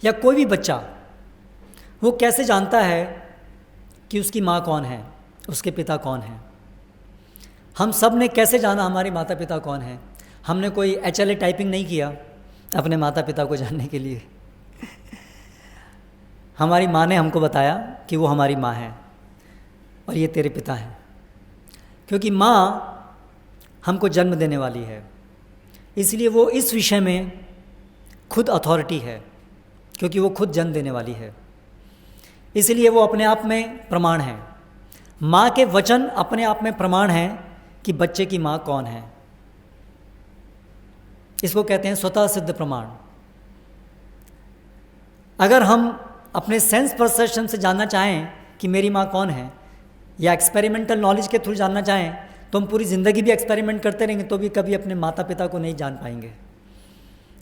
या कोई भी बच्चा, वो कैसे जानता है कि उसकी माँ कौन है, उसके पिता कौन है? हम सब ने कैसे जाना हमारे माता पिता कौन है? हमने कोई HLA टाइपिंग नहीं किया अपने माता पिता को जानने के लिए। हमारी माँ ने हमको बताया कि वो हमारी माँ है और ये तेरे पिता हैं, क्योंकि माँ हमको जन्म देने वाली है, इसलिए वो इस विषय में खुद अथॉरिटी है, क्योंकि वो खुद जन्म देने वाली है, इसलिए वो अपने आप में प्रमाण है। माँ के वचन अपने आप में प्रमाण है कि बच्चे की माँ कौन है। इसको कहते हैं स्वतः सिद्ध प्रमाण। अगर हम अपने सेंस परसेप्शन से जानना चाहें कि मेरी माँ कौन है, या एक्सपेरिमेंटल नॉलेज के थ्रू जानना चाहें, तो हम पूरी ज़िंदगी भी एक्सपेरिमेंट करते रहेंगे तो भी कभी अपने माता पिता को नहीं जान पाएंगे।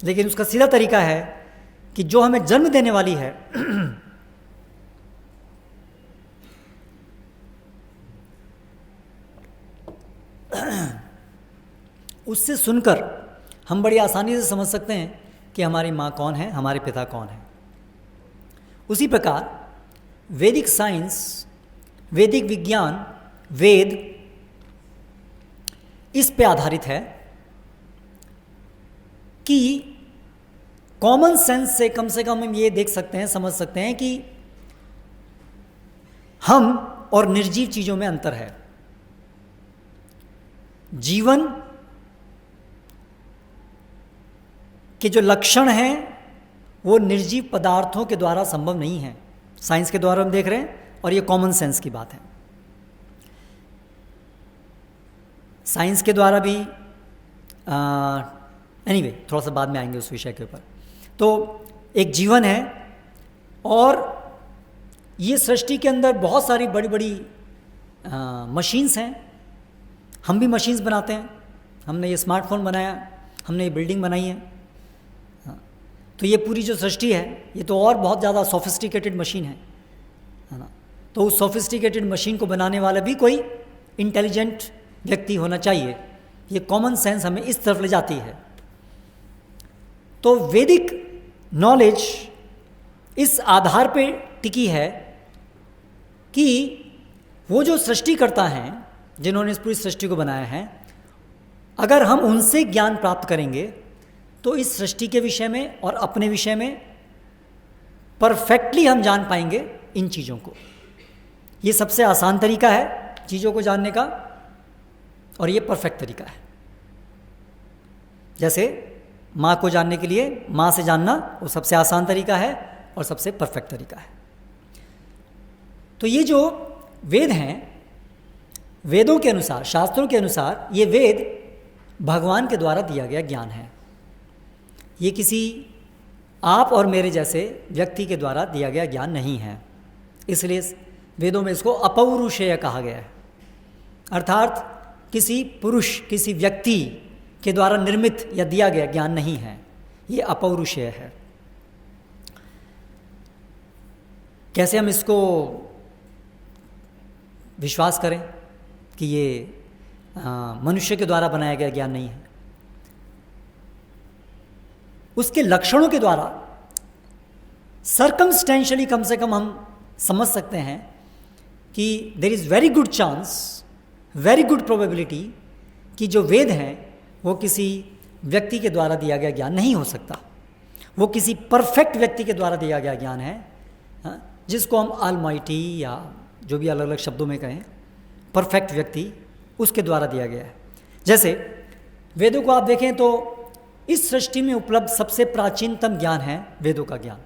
लेकिन उसका सीधा तरीका है कि जो हमें जन्म देने वाली है उससे सुनकर हम बड़ी आसानी से समझ सकते हैं कि हमारी माँ कौन है, हमारे पिता कौन है। उसी प्रकार वैदिक साइंस, वैदिक विज्ञान, वेद इस पे आधारित है कि कॉमन सेंस से कम हम ये देख सकते हैं, समझ सकते हैं कि हम और निर्जीव चीज़ों में अंतर है। जीवन के जो लक्षण हैं वो निर्जीव पदार्थों के द्वारा संभव नहीं है, साइंस के द्वारा हम देख रहे हैं, और ये कॉमन सेंस की बात है। साइंस के द्वारा भी एनीवे थोड़ा सा बाद में आएंगे उस विषय के ऊपर। तो एक जीवन है और ये सृष्टि के अंदर बहुत सारी बड़ी बड़ी मशीन्स हैं। हम भी मशीन्स बनाते हैं, हमने ये स्मार्टफोन बनाया, हमने ये बिल्डिंग बनाई है। तो ये पूरी जो सृष्टि है ये तो और बहुत ज़्यादा सोफिस्टिकेटेड मशीन है ना। तो उस सोफिस्टिकेटेड मशीन को बनाने वाला भी कोई इंटेलिजेंट व्यक्ति होना चाहिए। ये कॉमन सेंस हमें इस तरफ ले जाती है। तो वैदिक नॉलेज इस आधार पे टिकी है कि वो जो सृष्टिकर्ता हैं जिन्होंने इस पूरी सृष्टि को बनाया है, अगर हम उनसे ज्ञान प्राप्त करेंगे तो इस सृष्टि के विषय में और अपने विषय में परफेक्टली हम जान पाएंगे इन चीज़ों को। ये सबसे आसान तरीका है चीज़ों को जानने का और ये परफेक्ट तरीका है। जैसे माँ को जानने के लिए माँ से जानना वो सबसे आसान तरीका है और सबसे परफेक्ट तरीका है। तो ये जो वेद हैं, वेदों के अनुसार, शास्त्रों के अनुसार ये वेद भगवान के द्वारा दिया गया ज्ञान है। ये किसी आप और मेरे जैसे व्यक्ति के द्वारा दिया गया ज्ञान नहीं है। इसलिए वेदों में इसको अपौरुषेय कहा गया है, अर्थात किसी पुरुष, किसी व्यक्ति के द्वारा निर्मित या दिया गया ज्ञान नहीं है, ये अपौरुषेय है। कैसे हम इसको विश्वास करें कि ये मनुष्य के द्वारा बनाया गया ज्ञान नहीं है? उसके लक्षणों के द्वारा सर्कमस्टेंशियली कम से कम हम समझ सकते हैं कि there is very good chance, very good probability कि जो वेद हैं वो किसी व्यक्ति के द्वारा दिया गया ज्ञान नहीं हो सकता। वो किसी परफेक्ट व्यक्ति के द्वारा दिया गया ज्ञान है, जिसको हम ऑलमाइटी या जो भी अलग अलग शब्दों में कहें, परफेक्ट व्यक्ति, उसके द्वारा दिया गया है। जैसे वेदों को आप देखें तो इस सृष्टि में उपलब्ध सबसे प्राचीनतम ज्ञान है वेदों का ज्ञान।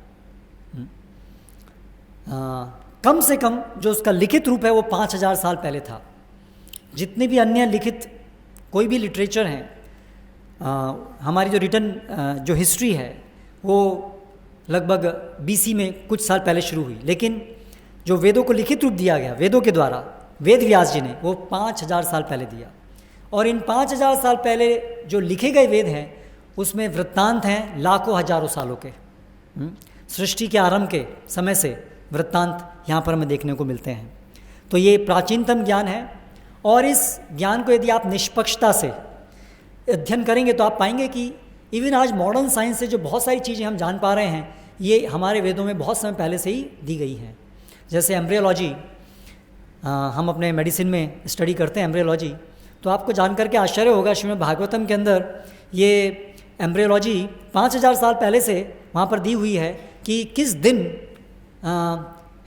कम से कम जो उसका लिखित रूप है वो 5000 साल पहले था। जितने भी अन्य लिखित कोई भी लिटरेचर हैं, हमारी जो रिटन जो हिस्ट्री है वो लगभग BC में कुछ साल पहले शुरू हुई, लेकिन जो वेदों को लिखित रूप दिया गया वेदों के द्वारा वेद व्यास जी ने, वो 5000 साल पहले दिया। और इन 5000 साल पहले जो लिखे गए वेद हैं उसमें वृत्तांत हैं लाखों हजारों सालों के। सृष्टि के आरंभ के समय से वृत्तांत यहाँ पर हमें देखने को मिलते हैं। तो ये प्राचीनतम ज्ञान है और इस ज्ञान को यदि आप निष्पक्षता से अध्ययन करेंगे तो आप पाएंगे कि इवन आज मॉडर्न साइंस से जो बहुत सारी चीज़ें हम जान पा रहे हैं ये हमारे वेदों में बहुत समय पहले से ही दी गई हैं। जैसे एम्ब्रियोलॉजी, हम अपने मेडिसिन में स्टडी करते हैं एम्ब्रियोलॉजी, तो आपको जान करके आश्चर्य होगा श्रीमद् भागवतम के अंदर ये एम्ब्रियोलॉजी 5000 साल पहले से वहाँ पर दी हुई है कि किस दिन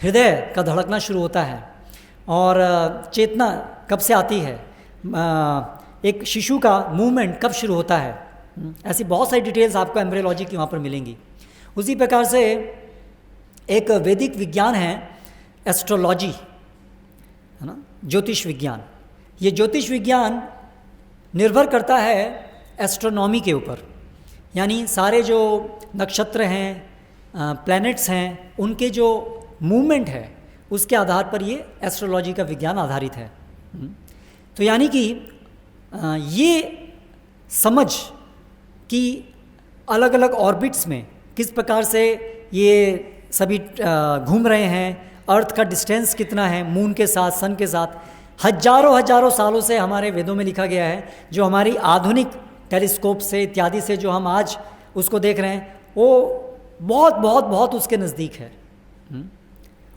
हृदय का धड़कना शुरू होता है और चेतना कब से आती है, एक शिशु का मूवमेंट कब शुरू होता है। ऐसी बहुत सारी डिटेल्स आपको एम्ब्रियोलॉजी की वहाँ पर मिलेंगी। उसी प्रकार से एक वैदिक विज्ञान है एस्ट्रोलॉजी, है ना, ज्योतिष विज्ञान। ये ज्योतिष विज्ञान निर्भर करता है एस्ट्रोनॉमी के ऊपर, यानी सारे जो नक्षत्र हैं, प्लैनेट्स हैं, उनके जो मूवमेंट है उसके आधार पर ये एस्ट्रोलॉजी का विज्ञान आधारित है। तो यानी कि ये समझ कि अलग अलग ऑर्बिट्स में किस प्रकार से ये सभी घूम रहे हैं, अर्थ का डिस्टेंस कितना है मून के साथ, सन के साथ, हजारों हजारों सालों से हमारे वेदों में लिखा गया है। जो हमारी आधुनिक टेलीस्कोप से इत्यादि से जो हम आज उसको देख रहे हैं वो बहुत बहुत बहुत उसके नज़दीक है।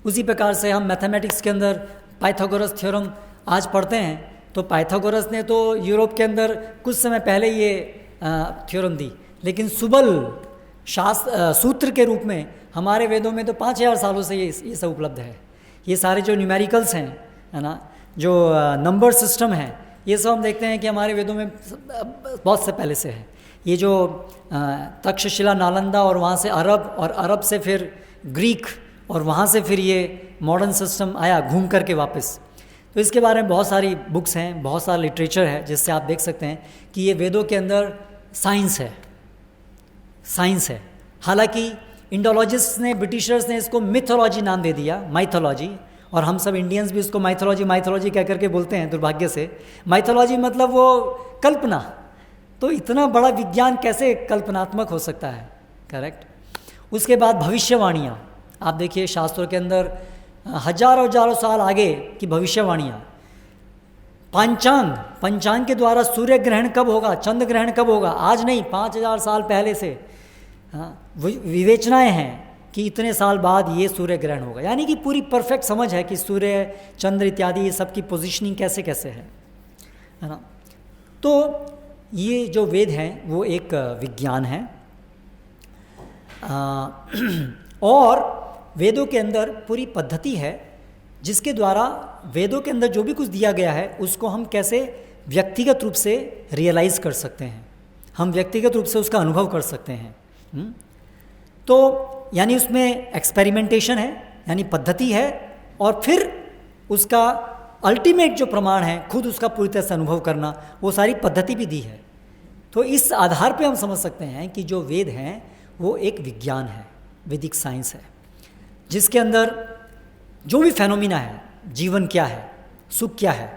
उसी प्रकार से हम मैथमेटिक्स के अंदर पाइथागोरस थ्योरम आज पढ़ते हैं, तो पाइथागोरस ने तो यूरोप के अंदर कुछ समय पहले ये थ्योरम दी, लेकिन सुबल सूत्र के रूप में हमारे वेदों में तो 5000 सालों से ये सब उपलब्ध है। ये सारे जो न्यूमेरिकल्स हैं, है ना, जो नंबर सिस्टम है, ये सब हम देखते हैं कि हमारे वेदों में बहुत से पहले से है। ये जो तक्षशिला, नालंदा और वहाँ से अरब, और अरब से फिर ग्रीक, और वहाँ से फिर ये मॉडर्न सिस्टम आया घूम करके वापस। तो इसके बारे में बहुत सारी बुक्स हैं, बहुत सारा लिटरेचर है, जिससे आप देख सकते हैं कि ये वेदों के अंदर साइंस है, साइंस है। हालांकि इंडोलॉजिस्ट ने, ब्रिटिशर्स ने इसको मिथोलॉजी नाम दे दिया, माइथोलॉजी, और हम सब इंडियंस भी इसको माइथोलॉजी माइथोलॉजी कह करके बोलते हैं, दुर्भाग्य से। माइथोलॉजी मतलब वो कल्पना, तो इतना बड़ा विज्ञान कैसे कल्पनात्मक हो सकता है, करेक्ट। उसके बाद भविष्यवाणियाँ, आप देखिए शास्त्रों के अंदर हजारों हजारों साल आगे की भविष्यवाणियाँ। पंचांग के द्वारा सूर्य ग्रहण कब होगा, चंद्र ग्रहण कब होगा, आज नहीं 5000 साल पहले से विवेचनाएं हैं कि इतने साल बाद ये सूर्य ग्रहण होगा। यानी कि पूरी परफेक्ट समझ है कि सूर्य, चंद्र इत्यादि ये सब की पोजीशनिंग कैसे कैसे है ना। तो ये जो वेद हैं वो एक विज्ञान है, और वेदों के अंदर पूरी पद्धति है जिसके द्वारा वेदों के अंदर जो भी कुछ दिया गया है उसको हम कैसे व्यक्तिगत रूप से रियलाइज़ कर सकते हैं, हम व्यक्तिगत रूप से उसका अनुभव कर सकते हैं। तो यानी उसमें एक्सपेरिमेंटेशन है, यानी पद्धति है, और फिर उसका अल्टीमेट जो प्रमाण है, खुद उसका पूरी तरह से अनुभव करना, वो सारी पद्धति भी दी है। तो इस आधार पे हम समझ सकते हैं कि जो वेद हैं वो एक विज्ञान है, वैदिक साइंस है, जिसके अंदर जो भी फेनोमिना है, जीवन क्या है, सुख क्या है,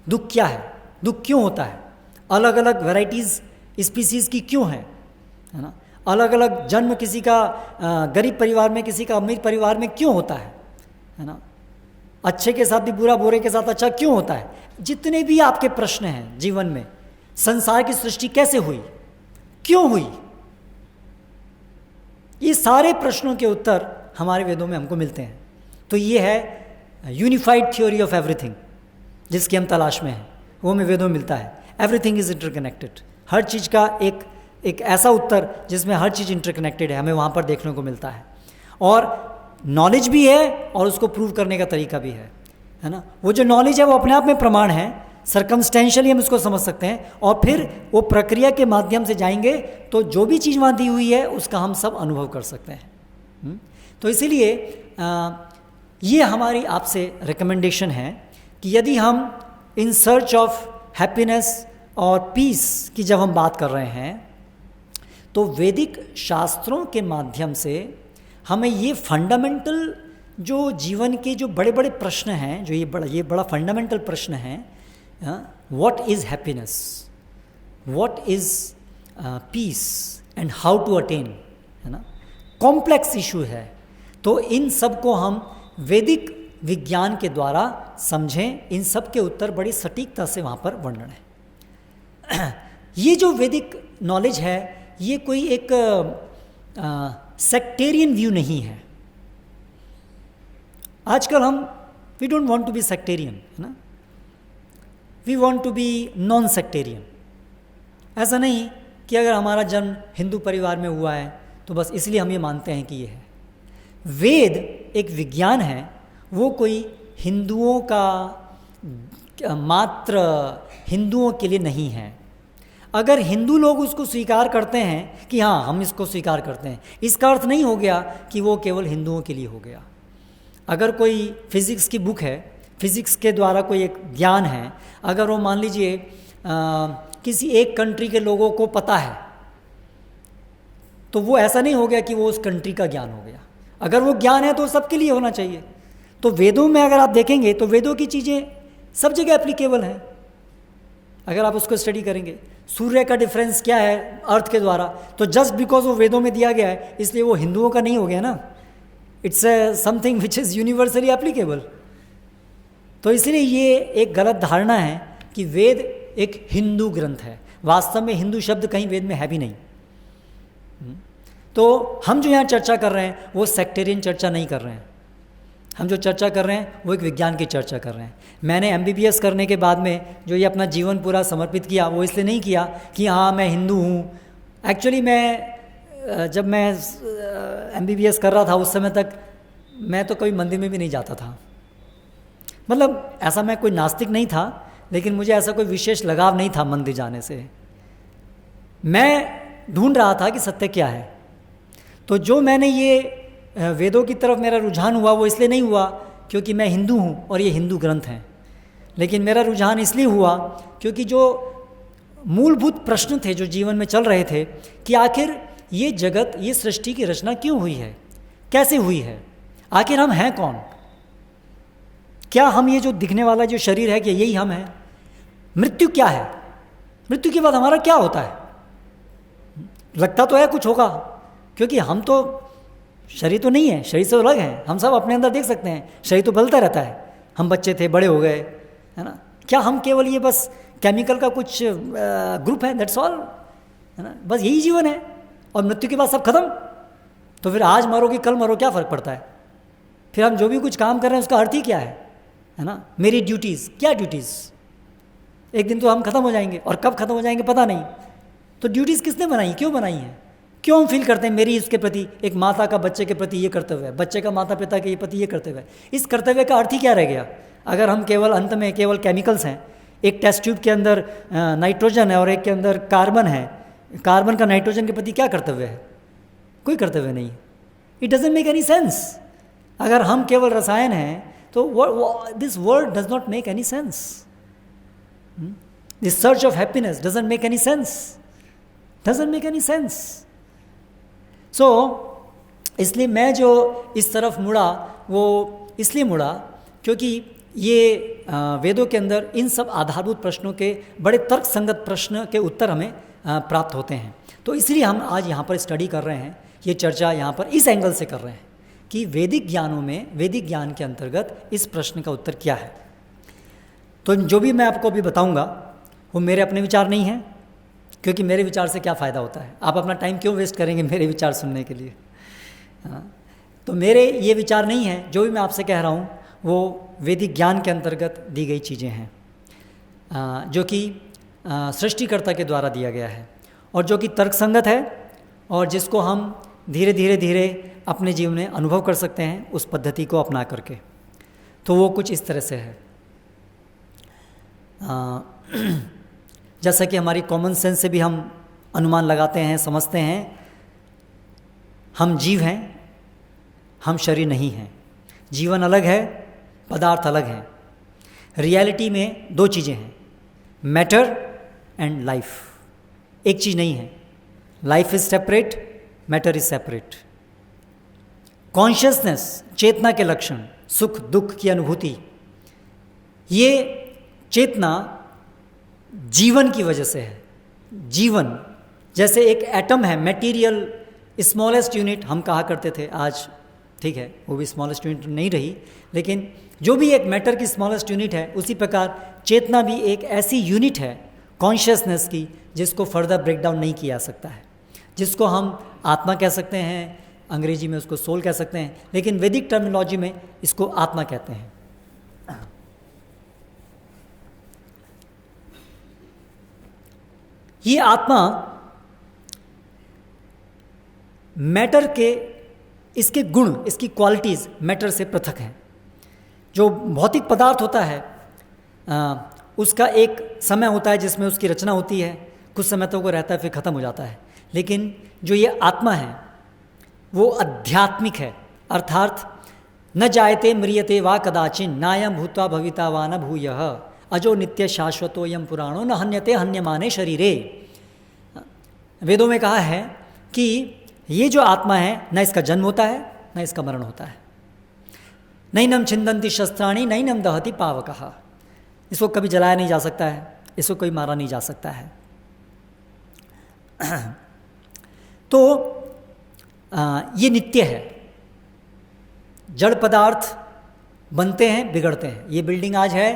दुख क्या है, दुख क्यों होता है, अलग अलग वैराइटीज़ स्पीसीज़ की क्यों है ना, अलग अलग जन्म किसी का गरीब परिवार में, किसी का अमीर परिवार में क्यों होता है ना, अच्छे के साथ भी बुरा, बुरे के साथ अच्छा क्यों होता है, जितने भी आपके प्रश्न हैं जीवन में, संसार की सृष्टि कैसे हुई, क्यों हुई, ये सारे प्रश्नों के उत्तर हमारे वेदों में हमको मिलते हैं। तो ये है यूनिफाइड थ्योरी ऑफ एवरीथिंग जिसकी हम तलाश में हैं, वो हमें वेदों में मिलता है। एवरीथिंग इज इंटरकनेक्टेड, हर चीज़ का एक ऐसा उत्तर जिसमें हर चीज़ इंटरकनेक्टेड है, हमें वहाँ पर देखने को मिलता है। और नॉलेज भी है और उसको प्रूव करने का तरीका भी है ना। वो जो नॉलेज है वो अपने आप में प्रमाण है, सर्कमस्टेंशियली हम इसको समझ सकते हैं, और फिर वो प्रक्रिया के माध्यम से जाएंगे तो जो भी चीज़ वहाँ दी हुई है उसका हम सब अनुभव कर सकते हैं। तो इसीलिए ये हमारी आपसे रिकमेंडेशन है कि यदि हम इन सर्च ऑफ हैप्पीनेस और पीस की जब हम बात कर रहे हैं तो वैदिक शास्त्रों के माध्यम से हमें ये फंडामेंटल जो जीवन के जो बड़े बड़े प्रश्न हैं, जो ये बड़ा फंडामेंटल प्रश्न है, what is happiness, what is peace and how to attain, है ना, कॉम्प्लेक्स इशू है। तो इन सब को हम वैदिक विज्ञान के द्वारा समझें, इन सब के उत्तर बड़ी सटीकता से वहाँ पर वर्णन है। ये जो वैदिक नॉलेज है ये कोई एक सेक्टेरियन व्यू नहीं है। आजकल हम we don't want to be sectarian, है ना, we want to be non sectarian. ऐसा नहीं कि अगर हमारा जन्म हिंदू परिवार में हुआ है तो बस इसलिए हम ये मानते हैं कि ये है। वेद एक विज्ञान है, वो कोई हिंदुओं का मात्र हिंदुओं के लिए नहीं है। अगर हिंदू लोग उसको स्वीकार करते हैं कि हाँ हम इसको स्वीकार करते हैं, इसका अर्थ नहीं हो गया कि वो केवल हिंदुओं के लिए हो गया। अगर कोई फिज़िक्स की बुक है, फिज़िक्स के द्वारा कोई एक ज्ञान है, अगर वो मान लीजिए किसी एक कंट्री के लोगों को पता है तो वो ऐसा नहीं हो गया कि वो उस कंट्री का ज्ञान हो गया। अगर वो ज्ञान है तो सबके लिए होना चाहिए। तो वेदों में अगर आप देखेंगे तो वेदों की चीज़ें सब जगह एप्लीकेबल हैं, अगर आप उसको स्टडी करेंगे। सूर्य का डिफरेंस क्या है अर्थ के द्वारा, तो जस्ट बिकॉज वो वेदों में दिया गया है इसलिए वो हिंदुओं का नहीं हो गया ना, it's something which is universally applicable. तो इसलिए ये एक गलत धारणा है कि वेद एक हिंदू ग्रंथ है। वास्तव में हिंदू शब्द कहीं वेद में है भी नहीं। तो हम जो यहाँ चर्चा कर रहे हैं वो सेक्टेरियन चर्चा नहीं कर रहे हैं। हम जो चर्चा कर रहे हैं वो एक विज्ञान की चर्चा कर रहे हैं। मैंने MBBS करने के बाद में जो ये अपना जीवन पूरा समर्पित किया वो इसलिए नहीं किया कि हाँ मैं हिंदू हूँ। एक्चुअली मैं जब मैं MBBS कर रहा था उस समय तक मैं तो कभी मंदिर में भी नहीं जाता था। मतलब ऐसा मैं कोई नास्तिक नहीं था, लेकिन मुझे ऐसा कोई विशेष लगाव नहीं था मंदिर जाने से। मैं ढूंढ रहा था कि सत्य क्या है। तो जो मैंने ये वेदों की तरफ मेरा रुझान हुआ वो इसलिए नहीं हुआ क्योंकि मैं हिंदू हूँ और ये हिंदू ग्रंथ हैं, लेकिन मेरा रुझान इसलिए हुआ क्योंकि जो मूलभूत प्रश्न थे जो जीवन में चल रहे थे कि आखिर ये जगत, ये सृष्टि की रचना क्यों हुई है, कैसे हुई है, आखिर हम हैं कौन, क्या हम ये जो दिखने वाला जो शरीर है क्या यही हम हैं, मृत्यु क्या है, मृत्यु के बाद हमारा क्या होता है। लगता तो है कुछ होगा क्योंकि हम तो शरीर तो नहीं है, शरीर से अलग है। हम सब अपने अंदर देख सकते हैं, शरीर तो बदलता रहता है। हम बच्चे थे, बड़े हो गए, है ना। क्या हम केवल ये बस केमिकल का कुछ ग्रुप है, दैट्स ऑल, है ना। बस यही जीवन है और मृत्यु के बाद सब खत्म। तो फिर आज मरो कि कल मरो क्या फ़र्क पड़ता है। फिर हम जो भी कुछ काम कर रहे हैं उसका अर्थ ही क्या है ना। मेरी ड्यूटीज़, क्या ड्यूटीज़, एक दिन तो हम खत्म हो जाएंगे और कब खत्म हो जाएंगे पता नहीं। तो ड्यूटीज़ किसने बनाई, क्यों बनाई हैं, क्यों हम फील करते हैं मेरी इसके प्रति, एक माता का बच्चे के प्रति ये कर्तव्य है, बच्चे का माता पिता के प्रति ये कर्तव्य है। इस कर्तव्य का अर्थ ही क्या रह गया अगर हम केवल अंत में केवल केमिकल्स हैं। एक टेस्ट ट्यूब के अंदर नाइट्रोजन है और एक के अंदर कार्बन है, कार्बन का नाइट्रोजन के प्रति क्या कर्तव्य है, कोई कर्तव्य नहीं। It doesn't make any sense. अगर हम केवल रसायन हैं तो this world does not make any sense. This search of happiness doesn't make any sense, doesn't make any sense. So इसलिए मैं जो इस तरफ मुड़ा वो इसलिए मुड़ा क्योंकि ये वेदों के अंदर इन सब आधारभूत प्रश्नों के बड़े तर्कसंगत प्रश्न के उत्तर हमें प्राप्त होते हैं। तो इसलिए हम आज यहाँ पर स्टडी कर रहे हैं, ये चर्चा यहाँ पर इस एंगल से कर रहे हैं कि वैदिक ज्ञानों में, वैदिक ज्ञान के अंतर्गत इस प्रश्न का उत्तर क्या है। तो जो भी मैं आपको अभी बताऊँगा वो मेरे अपने विचार नहीं हैं, क्योंकि मेरे विचार से क्या फ़ायदा होता है, आप अपना टाइम क्यों वेस्ट करेंगे मेरे विचार सुनने के लिए। तो मेरे ये विचार नहीं हैं, जो भी मैं आपसे कह रहा हूँ वो वैदिक ज्ञान के अंतर्गत दी गई चीज़ें हैं जो कि सृष्टिकर्ता के द्वारा दिया गया है और जो कि तर्कसंगत है और जिसको हम धीरे धीरे धीरे अपने जीवन में अनुभव कर सकते हैं उस पद्धति को अपना करके। तो वो कुछ इस तरह से है जैसा कि हमारी कॉमन सेंस से भी हम अनुमान लगाते हैं, समझते हैं, हम जीव हैं, हम शरीर नहीं हैं। जीवन अलग है, पदार्थ अलग है। रियलिटी में दो चीज़ें हैं, मैटर एंड लाइफ। एक चीज़ नहीं है। Life is separate, matter is separate. Consciousness, चेतना के लक्षण, सुख दुख की अनुभूति, ये चेतना जीवन की वजह से है। जीवन जैसे एक एटम है, मटेरियल स्मॉलेस्ट यूनिट हम कहा करते थे, आज ठीक है वो भी स्मॉलेस्ट यूनिट नहीं रही, लेकिन जो भी एक मैटर की स्मॉलेस्ट यूनिट है उसी प्रकार चेतना भी एक ऐसी यूनिट है कॉन्शियसनेस की जिसको फर्दर ब्रेक डाउन नहीं किया जा सकता है, जिसको हम आत्मा कह सकते हैं, अंग्रेजी में उसको सोल कह सकते हैं, लेकिन वैदिक टर्मिनोलॉजी में इसको आत्मा कहते हैं। ये आत्मा मैटर के, इसके गुण, इसकी क्वालिटीज़ मैटर से पृथक हैं। जो भौतिक पदार्थ होता है उसका एक समय होता है जिसमें उसकी रचना होती है, कुछ समय तक वो रहता है फिर ख़त्म हो जाता है। लेकिन जो ये आत्मा है वो आध्यात्मिक है, अर्थात न जायते म्रियते वा कदाचिन नायम भूत्वा भविता वा न भूयः अजो नित्य शाश्वतो यम पुराणो न हन्यते हन्यमाने शरीरे। वेदों में कहा है कि ये जो आत्मा है न इसका जन्म होता है न इसका मरण होता है। नैनम छिन्दन्ति शस्त्राणि नैनम दहति पावकः, इसको कभी जलाया नहीं जा सकता है इसको कोई मारा नहीं जा सकता है। तो ये नित्य है। जड़ पदार्थ बनते हैं, बिगड़ते हैं। ये बिल्डिंग आज है,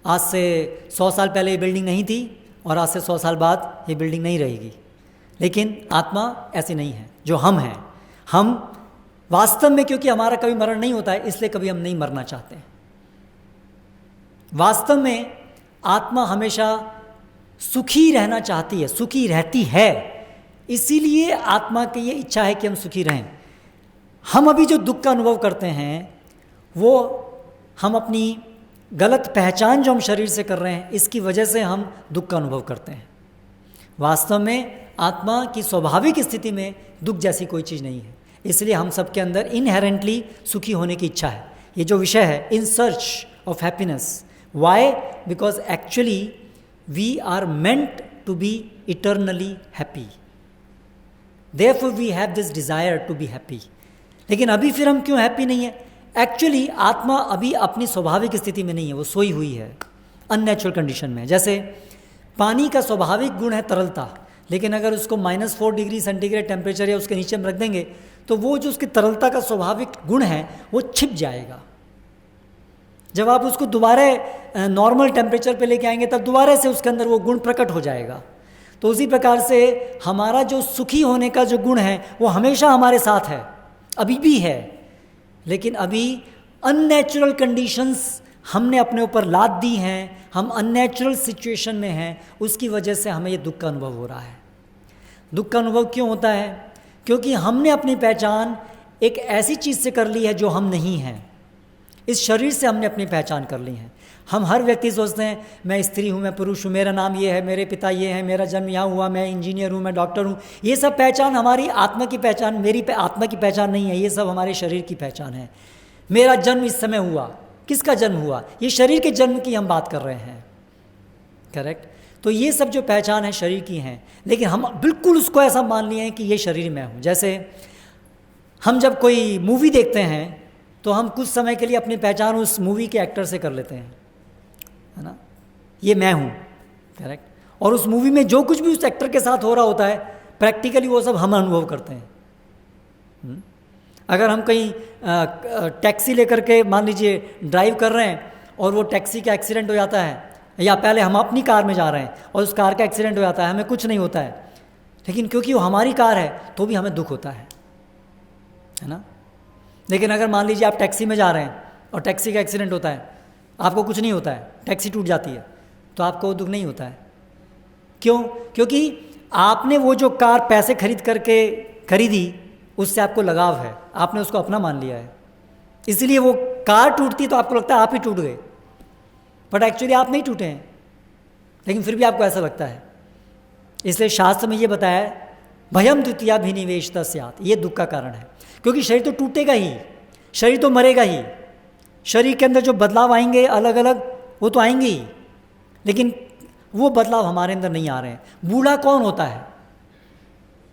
आज से 100 साल पहले ये बिल्डिंग नहीं थी, और आज से 100 साल बाद ये बिल्डिंग नहीं रहेगी। लेकिन आत्मा ऐसी नहीं है जो हम हैं। हम वास्तव में, क्योंकि हमारा कभी मरण नहीं होता है, इसलिए कभी हम नहीं मरना चाहते हैं। वास्तव में आत्मा हमेशा सुखी रहना चाहती है, सुखी रहती है, इसीलिए आत्मा की ये इच्छा है कि हम सुखी रहें। हम अभी जो दुख का अनुभव करते हैं वो हम अपनी गलत पहचान जो हम शरीर से कर रहे हैं, इसकी वजह से हम दुख का अनुभव करते हैं। वास्तव में आत्मा की स्वाभाविक स्थिति में दुख जैसी कोई चीज़ नहीं है, इसलिए हम सबके अंदर इनहेरेंटली सुखी होने की इच्छा है। ये जो विषय है, in search of happiness, why? Because actually we are meant to be eternally happy, therefore we have this desire to be happy. लेकिन अभी फिर हम क्यों हैप्पी नहीं है? एक्चुअली आत्मा अभी अपनी स्वाभाविक स्थिति में नहीं है, वो सोई हुई है, अननेचुरल कंडीशन में। जैसे पानी का स्वाभाविक गुण है तरलता, लेकिन अगर उसको -4 डिग्री सेंटीग्रेड टेम्परेचर या उसके नीचे हम रख देंगे तो वो जो उसकी तरलता का स्वाभाविक गुण है वो छिप जाएगा। जब आप उसको दोबारा नॉर्मल टेम्परेचर पे लेके आएंगे तब दोबारा से उसके अंदर वो गुण प्रकट हो जाएगा। तो उसी प्रकार से हमारा जो सुखी होने का जो गुण है वो हमेशा हमारे साथ है, अभी भी है, लेकिन अभी अननेचुरल कंडीशंस हमने अपने ऊपर लाद दी हैं, हम अननेचुरल सिचुएशन में हैं, उसकी वजह से हमें ये दुख का अनुभव हो रहा है। दुख का अनुभव क्यों होता है? क्योंकि हमने अपनी पहचान एक ऐसी चीज़ से कर ली है जो हम नहीं हैं। इस शरीर से हमने अपनी पहचान कर ली है। हम हर व्यक्ति सोचते हैं मैं स्त्री हूँ, मैं पुरुष हूँ, मेरा नाम ये है, मेरे पिता ये हैं, मेरा जन्म यहाँ हुआ, मैं इंजीनियर हूँ, मैं डॉक्टर हूँ। ये सब पहचान हमारी आत्मा की पहचान, मेरी आत्मा की पहचान नहीं है, ये सब हमारे शरीर की पहचान है। मेरा जन्म इस समय हुआ, किसका जन्म हुआ? ये शरीर के जन्म की हम बात कर रहे हैं, करेक्ट? तो ये सब जो पहचान है शरीर की हैं, लेकिन हम बिल्कुल उसको ऐसा मान लिए हैं कि ये शरीर मैं हूँ। जैसे हम जब कोई मूवी देखते हैं तो हम कुछ समय के लिए अपनी पहचान उस मूवी के एक्टर से कर लेते हैं, है ना, ये मैं हूँ, करेक्ट? और उस मूवी में जो कुछ भी उस एक्टर के साथ हो रहा होता है प्रैक्टिकली वो सब हम अनुभव करते हैं। अगर हम कहीं टैक्सी लेकर के मान लीजिए ड्राइव कर रहे हैं और वो टैक्सी का एक्सीडेंट हो जाता है, या पहले हम अपनी कार में जा रहे हैं और उस कार का एक्सीडेंट हो जाता है, हमें कुछ नहीं होता है, लेकिन क्योंकि वो हमारी कार है तो भी हमें दुख होता है ना। लेकिन अगर मान लीजिए आप टैक्सी में जा रहे हैं और टैक्सी का एक्सीडेंट होता है, आपको कुछ नहीं होता है, टैक्सी टूट जाती है, तो आपको दुख नहीं होता है। क्यों? क्योंकि आपने वो जो कार पैसे खरीद करके खरीदी उससे आपको लगाव है, आपने उसको अपना मान लिया है, इसलिए वो कार टूटती तो आपको लगता है आप ही टूट गए, बट एक्चुअली आप नहीं टूटे हैं, लेकिन फिर भी आपको ऐसा लगता है। इसलिए शास्त्र में ये बताया है भयम द्वितीयाभिनिवेशतः स्यात्, ये दुख का कारण है। क्योंकि शरीर तो टूटेगा ही, शरीर तो मरेगा ही, शरीर के अंदर जो बदलाव आएंगे अलग अलग वो तो आएंगे ही, लेकिन वो बदलाव हमारे अंदर नहीं आ रहे हैं। बूढ़ा कौन होता है?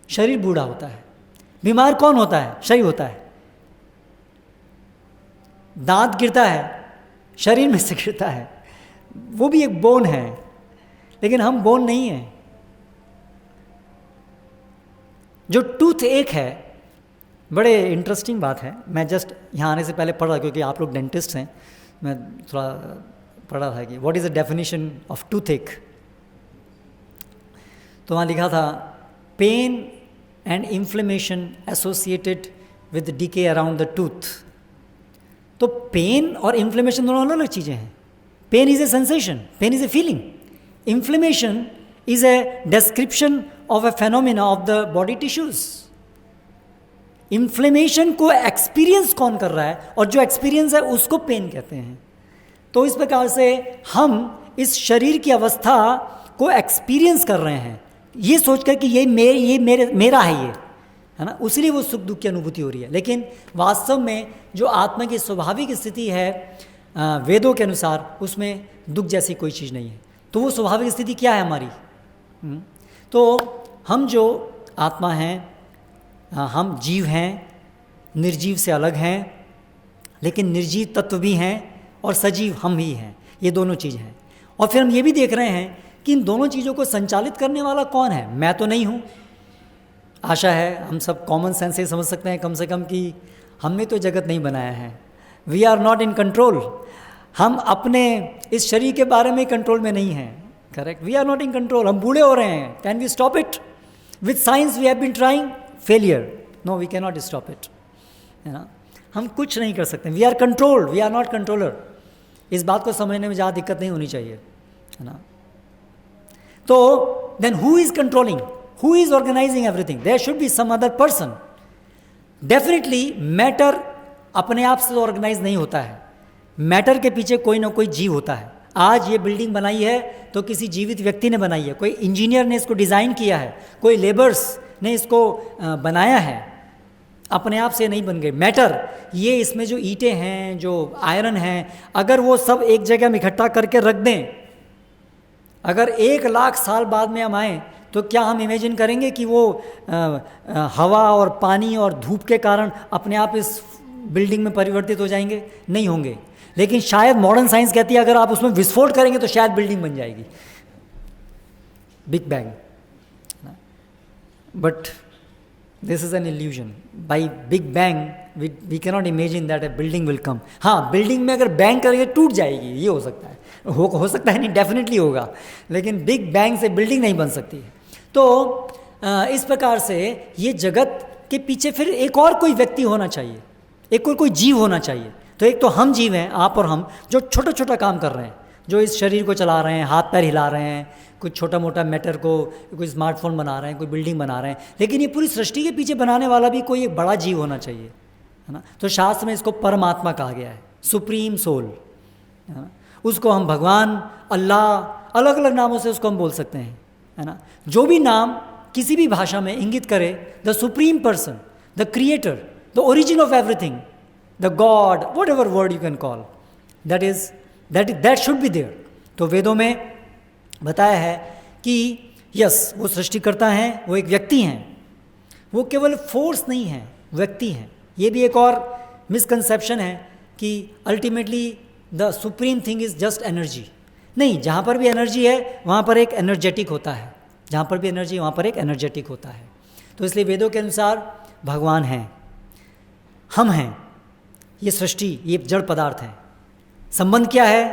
शरीर बूढ़ा होता है। बीमार कौन होता है? शरीर होता है। दांत गिरता है, शरीर में से गिरता है, वो भी एक बोन है, लेकिन हम बोन नहीं हैं। जो टूथ एक है, बड़े इंटरेस्टिंग बात है, मैं जस्ट यहाँ आने से पहले पढ़ रहा, क्योंकि आप लोग डेंटिस्ट हैं, मैं थोड़ा पढ़ रहा था कि what is the definition of toothache. तो वहाँ लिखा था pain and inflammation associated with decay around the tooth. तो पेन और इन्फ्लेमेशन दोनों अलग अलग चीज़ें हैं। Pain is a sensation, pain is a feeling, inflammation is a description of a phenomena of the body tissues. Inflammation को एक्सपीरियंस कौन कर रहा है, और जो एक्सपीरियंस है उसको पेन कहते हैं। तो इस प्रकार से हम इस शरीर की अवस्था को एक्सपीरियंस कर रहे हैं, ये सोचकर कि ये मेरा है, ये है ना, उसीलिए वो सुख दुख की अनुभूति हो रही है। लेकिन वास्तव में जो आत्मा की स्वाभाविक स्थिति है वेदों के अनुसार, उसमें दुख जैसी कोई चीज़ नहीं है। तो वो स्वाभाविक स्थिति क्या है हमारी? तो हम जो आत्मा हैं, हम जीव हैं, निर्जीव से अलग हैं, लेकिन निर्जीव तत्व भी हैं और सजीव हम ही हैं, ये दोनों चीज़ हैं। और फिर हम ये भी देख रहे हैं कि इन दोनों चीज़ों को संचालित करने वाला कौन है? मैं तो नहीं हूँ। आशा है हम सब कॉमन सेंस से समझ सकते हैं कम से कम कि हमने तो जगत नहीं बनाया है। We are not in control. हम अपने इस शरीर के बारे में कंट्रोल में नहीं हैं। Correct, we are not in control. हम बूढ़े हो रहे हैं। Can we stop it? With science we have been trying, failure. No, we can not stop it, है ना। हम कुछ नहीं कर सकते। We are controlled, we are not controller. इस बात को समझने में ज़्यादा दिक्कत नहीं होनी चाहिए, है ना। तो then who is controlling, who is organising everything? There should be some other person. Definitely matter अपने आप से ऑर्गेनाइज नहीं होता है। मैटर के पीछे कोई ना कोई जीव होता है। आज ये बिल्डिंग बनाई है तो किसी जीवित व्यक्ति ने बनाई है, कोई इंजीनियर ने इसको डिज़ाइन किया है, कोई लेबर्स ने इसको बनाया है, अपने आप से नहीं बन गए। मैटर, ये इसमें जो ईंटें हैं, जो आयरन हैं, अगर वो सब एक जगह में इकट्ठा करके रख दें, अगर 1,00,000 साल बाद में हम आएँ तो क्या हम इमेजिन करेंगे कि वो हवा और पानी और धूप के कारण अपने आप इस बिल्डिंग में परिवर्तित हो जाएंगे? नहीं होंगे। लेकिन शायद मॉडर्न साइंस कहती है अगर आप उसमें विस्फोट करेंगे तो शायद बिल्डिंग बन जाएगी, big bang. But this is an illusion. By big bang we cannot imagine that a building will come. हाँ, बिल्डिंग में अगर बैंग करेंगे टूट जाएगी, ये हो सकता है, हो सकता है नहीं, डेफिनेटली होगा, लेकिन बिग बैंग से बिल्डिंग नहीं बन सकती है। तो इस प्रकार से ये जगत के पीछे फिर एक और कोई व्यक्ति होना चाहिए, एक और कोई जीव होना चाहिए। तो एक तो हम जीव हैं, आप और हम, जो छोटा छोटा काम कर रहे हैं, जो इस शरीर को चला रहे हैं, हाथ पैर हिला रहे हैं, कुछ छोटा मोटा मैटर को, कोई स्मार्टफोन बना रहे हैं, कोई बिल्डिंग बना रहे हैं, लेकिन ये पूरी सृष्टि के पीछे बनाने वाला भी कोई एक बड़ा जीव होना चाहिए, है ना। तो शास्त्र में इसको परमात्मा कहा गया है, सुप्रीम सोल, है ना। उसको हम भगवान, अल्लाह, अलग अलग नामों से उसको हम बोल सकते हैं, है ना। जो भी नाम किसी भी भाषा में इंगित करे, the supreme person, the creator, the origin of everything, the God, whatever word you can call, that should be there. तो वेदों में बताया है कि यस, वो सृष्टिकर्ता हैं, वो एक व्यक्ति हैं, वो केवल फोर्स नहीं है, व्यक्ति हैं। ये भी एक और मिसकंसेप्शन है कि ultimately the supreme thing is just energy. नहीं, जहाँ पर भी एनर्जी है वहाँ पर एक एनर्जेटिक होता है, जहाँ पर भी एनर्जी वहाँ पर एक एनर्जेटिक होता है। तो इसलिए वेदों के अनुसार भगवान हैं, हम हैं, ये सृष्टि, ये जड़ पदार्थ हैं। संबंध क्या है?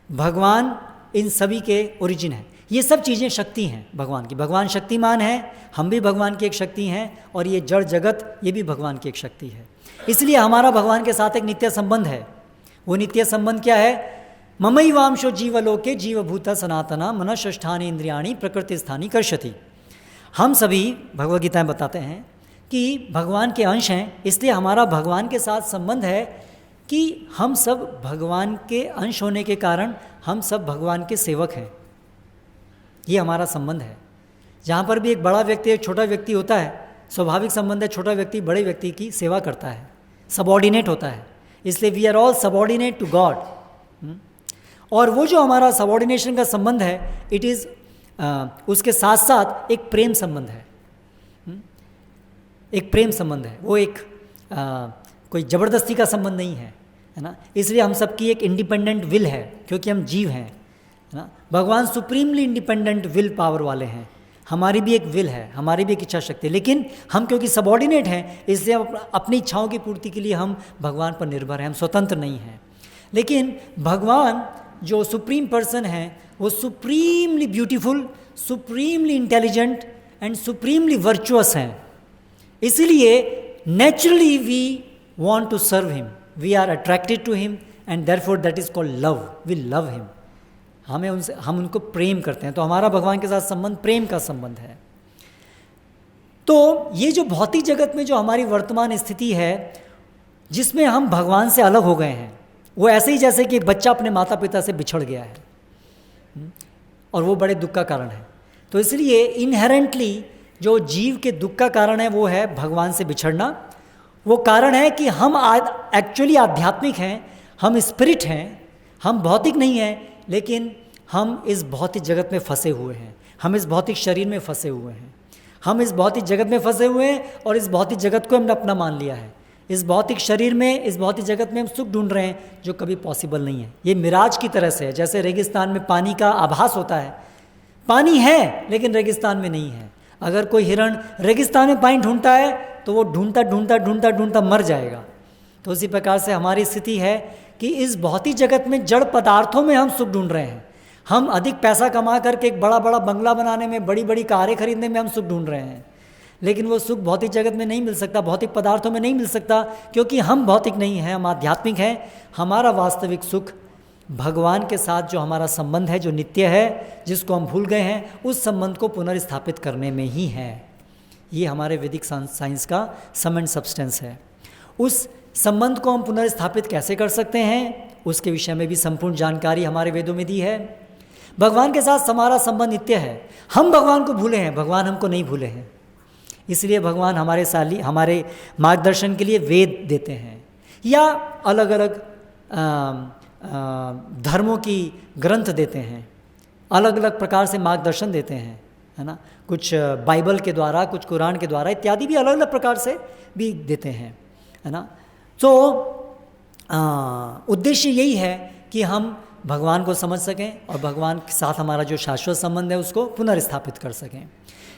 भगवान इन सभी के ओरिजिन है। ये सब चीज़ें शक्ति हैं भगवान की। भगवान शक्तिमान है, हम भी भगवान की एक शक्ति हैं, और ये जड़ जगत ये भी भगवान की एक शक्ति है। इसलिए हमारा भगवान के साथ एक नित्य संबंध है। वो नित्य संबंध क्या है? ममैवांशो जीवलोके जीवभूता सनातना मनश्ष्ठानि इंद्रियाणि प्रकृति स्थानी कर्षति। हम सभी, भगवद गीता में बताते हैं कि भगवान के अंश हैं, इसलिए हमारा भगवान के साथ संबंध है कि हम सब भगवान के अंश होने के कारण हम सब भगवान के सेवक हैं। ये हमारा संबंध है। जहाँ पर भी एक बड़ा व्यक्ति एक छोटा व्यक्ति होता है, स्वाभाविक संबंध है, छोटा व्यक्ति बड़े व्यक्ति की सेवा करता है, सबऑर्डिनेट होता है। इसलिए we are all subordinate to God. और वो जो हमारा सबऑर्डिनेशन का संबंध है, इट इज़ उसके साथ साथ एक प्रेम संबंध है, एक प्रेम संबंध है। वो एक कोई ज़बरदस्ती का संबंध नहीं है, है ना। इसलिए हम सबकी एक इंडिपेंडेंट विल है, क्योंकि हम जीव हैं, है ना। भगवान सुप्रीमली इंडिपेंडेंट विल पावर वाले हैं। हमारी भी एक विल है, हमारी भी एक इच्छा शक्ति है, लेकिन हम क्योंकि सबऑर्डिनेट हैं, इसलिए अपनी इच्छाओं की पूर्ति के लिए हम भगवान पर निर्भर हैं, हम स्वतंत्र नहीं हैं। लेकिन भगवान जो सुप्रीम पर्सन है, वो supremely beautiful, supremely intelligent and supremely virtuous हैं। इसीलिए naturally we want to serve him, we are attracted to him, and therefore that is called love. We love him. हम उनको प्रेम करते हैं। तो हमारा भगवान के साथ संबंध प्रेम का संबंध है। तो ये जो भौतिक जगत में जो हमारी वर्तमान स्थिति है, जिसमें हम भगवान से अलग हो गए हैं, वो ऐसे ही जैसे कि एक बच्चा अपने माता पिता से बिछड़ गया है, और वो बड़े दुख का कारण है। तो इसलिए इनहेरेंटली जो जीव के दुख का कारण है, वो है भगवान से बिछड़ना। वो कारण है कि हम एक्चुअली आध्यात्मिक हैं, हम स्पिरिट हैं, हम भौतिक नहीं हैं, लेकिन हम इस भौतिक जगत में फंसे हुए हैं, हम इस भौतिक शरीर में फंसे हुए हैं, हम इस भौतिक जगत में फंसे हुए हैं, और इस भौतिक जगत को हमने अपना मान लिया है। इस भौतिक शरीर में, इस भौतिक जगत में हम सुख ढूंढ रहे हैं जो कभी पॉसिबल नहीं है। ये मिराज की तरह से है, जैसे रेगिस्तान में पानी का आभास होता है। पानी है लेकिन रेगिस्तान में नहीं है। अगर कोई हिरण रेगिस्तान में पानी ढूंढता है तो वो ढूंढता ढूंढता ढूंढता ढूंढता मर जाएगा। तो उसी प्रकार से हमारी स्थिति है कि इस भौतिक जगत में जड़ पदार्थों में हम सुख ढूंढ रहे हैं। हम अधिक पैसा कमा करके एक बड़ा बड़ा बंगला बनाने में, बड़ी बड़ी कारें खरीदने में हम सुख ढूंढ रहे हैं, लेकिन वो सुख भौतिक जगत में नहीं मिल सकता, भौतिक पदार्थों में नहीं मिल सकता, क्योंकि हम भौतिक नहीं हैं, हम आध्यात्मिक हैं। हमारा वास्तविक सुख भगवान के साथ जो हमारा संबंध है, जो नित्य है, जिसको हम भूल गए हैं, उस संबंध को पुनर्स्थापित करने में ही है। ये हमारे वैदिक साइंस का सम एंड सब्सटेंस है। उस संबंध को हम पुनर्स्थापित कैसे कर सकते हैं, उसके विषय में भी संपूर्ण जानकारी हमारे वेदों में दी है। भगवान के साथ हमारा संबंध नित्य है। हम भगवान को भूले हैं, भगवान हमको नहीं भूले हैं। इसलिए भगवान हमारे मार्गदर्शन के लिए वेद देते हैं, या अलग अलग धर्मों की ग्रंथ देते हैं, अलग अलग प्रकार से मार्गदर्शन देते हैं, है ना। कुछ बाइबल के द्वारा, कुछ कुरान के द्वारा इत्यादि भी अलग अलग प्रकार से भी देते हैं, है ना। तो उद्देश्य यही है कि हम भगवान को समझ सकें और भगवान के साथ हमारा जो शाश्वत संबंध है उसको पुनर्स्थापित कर सकें।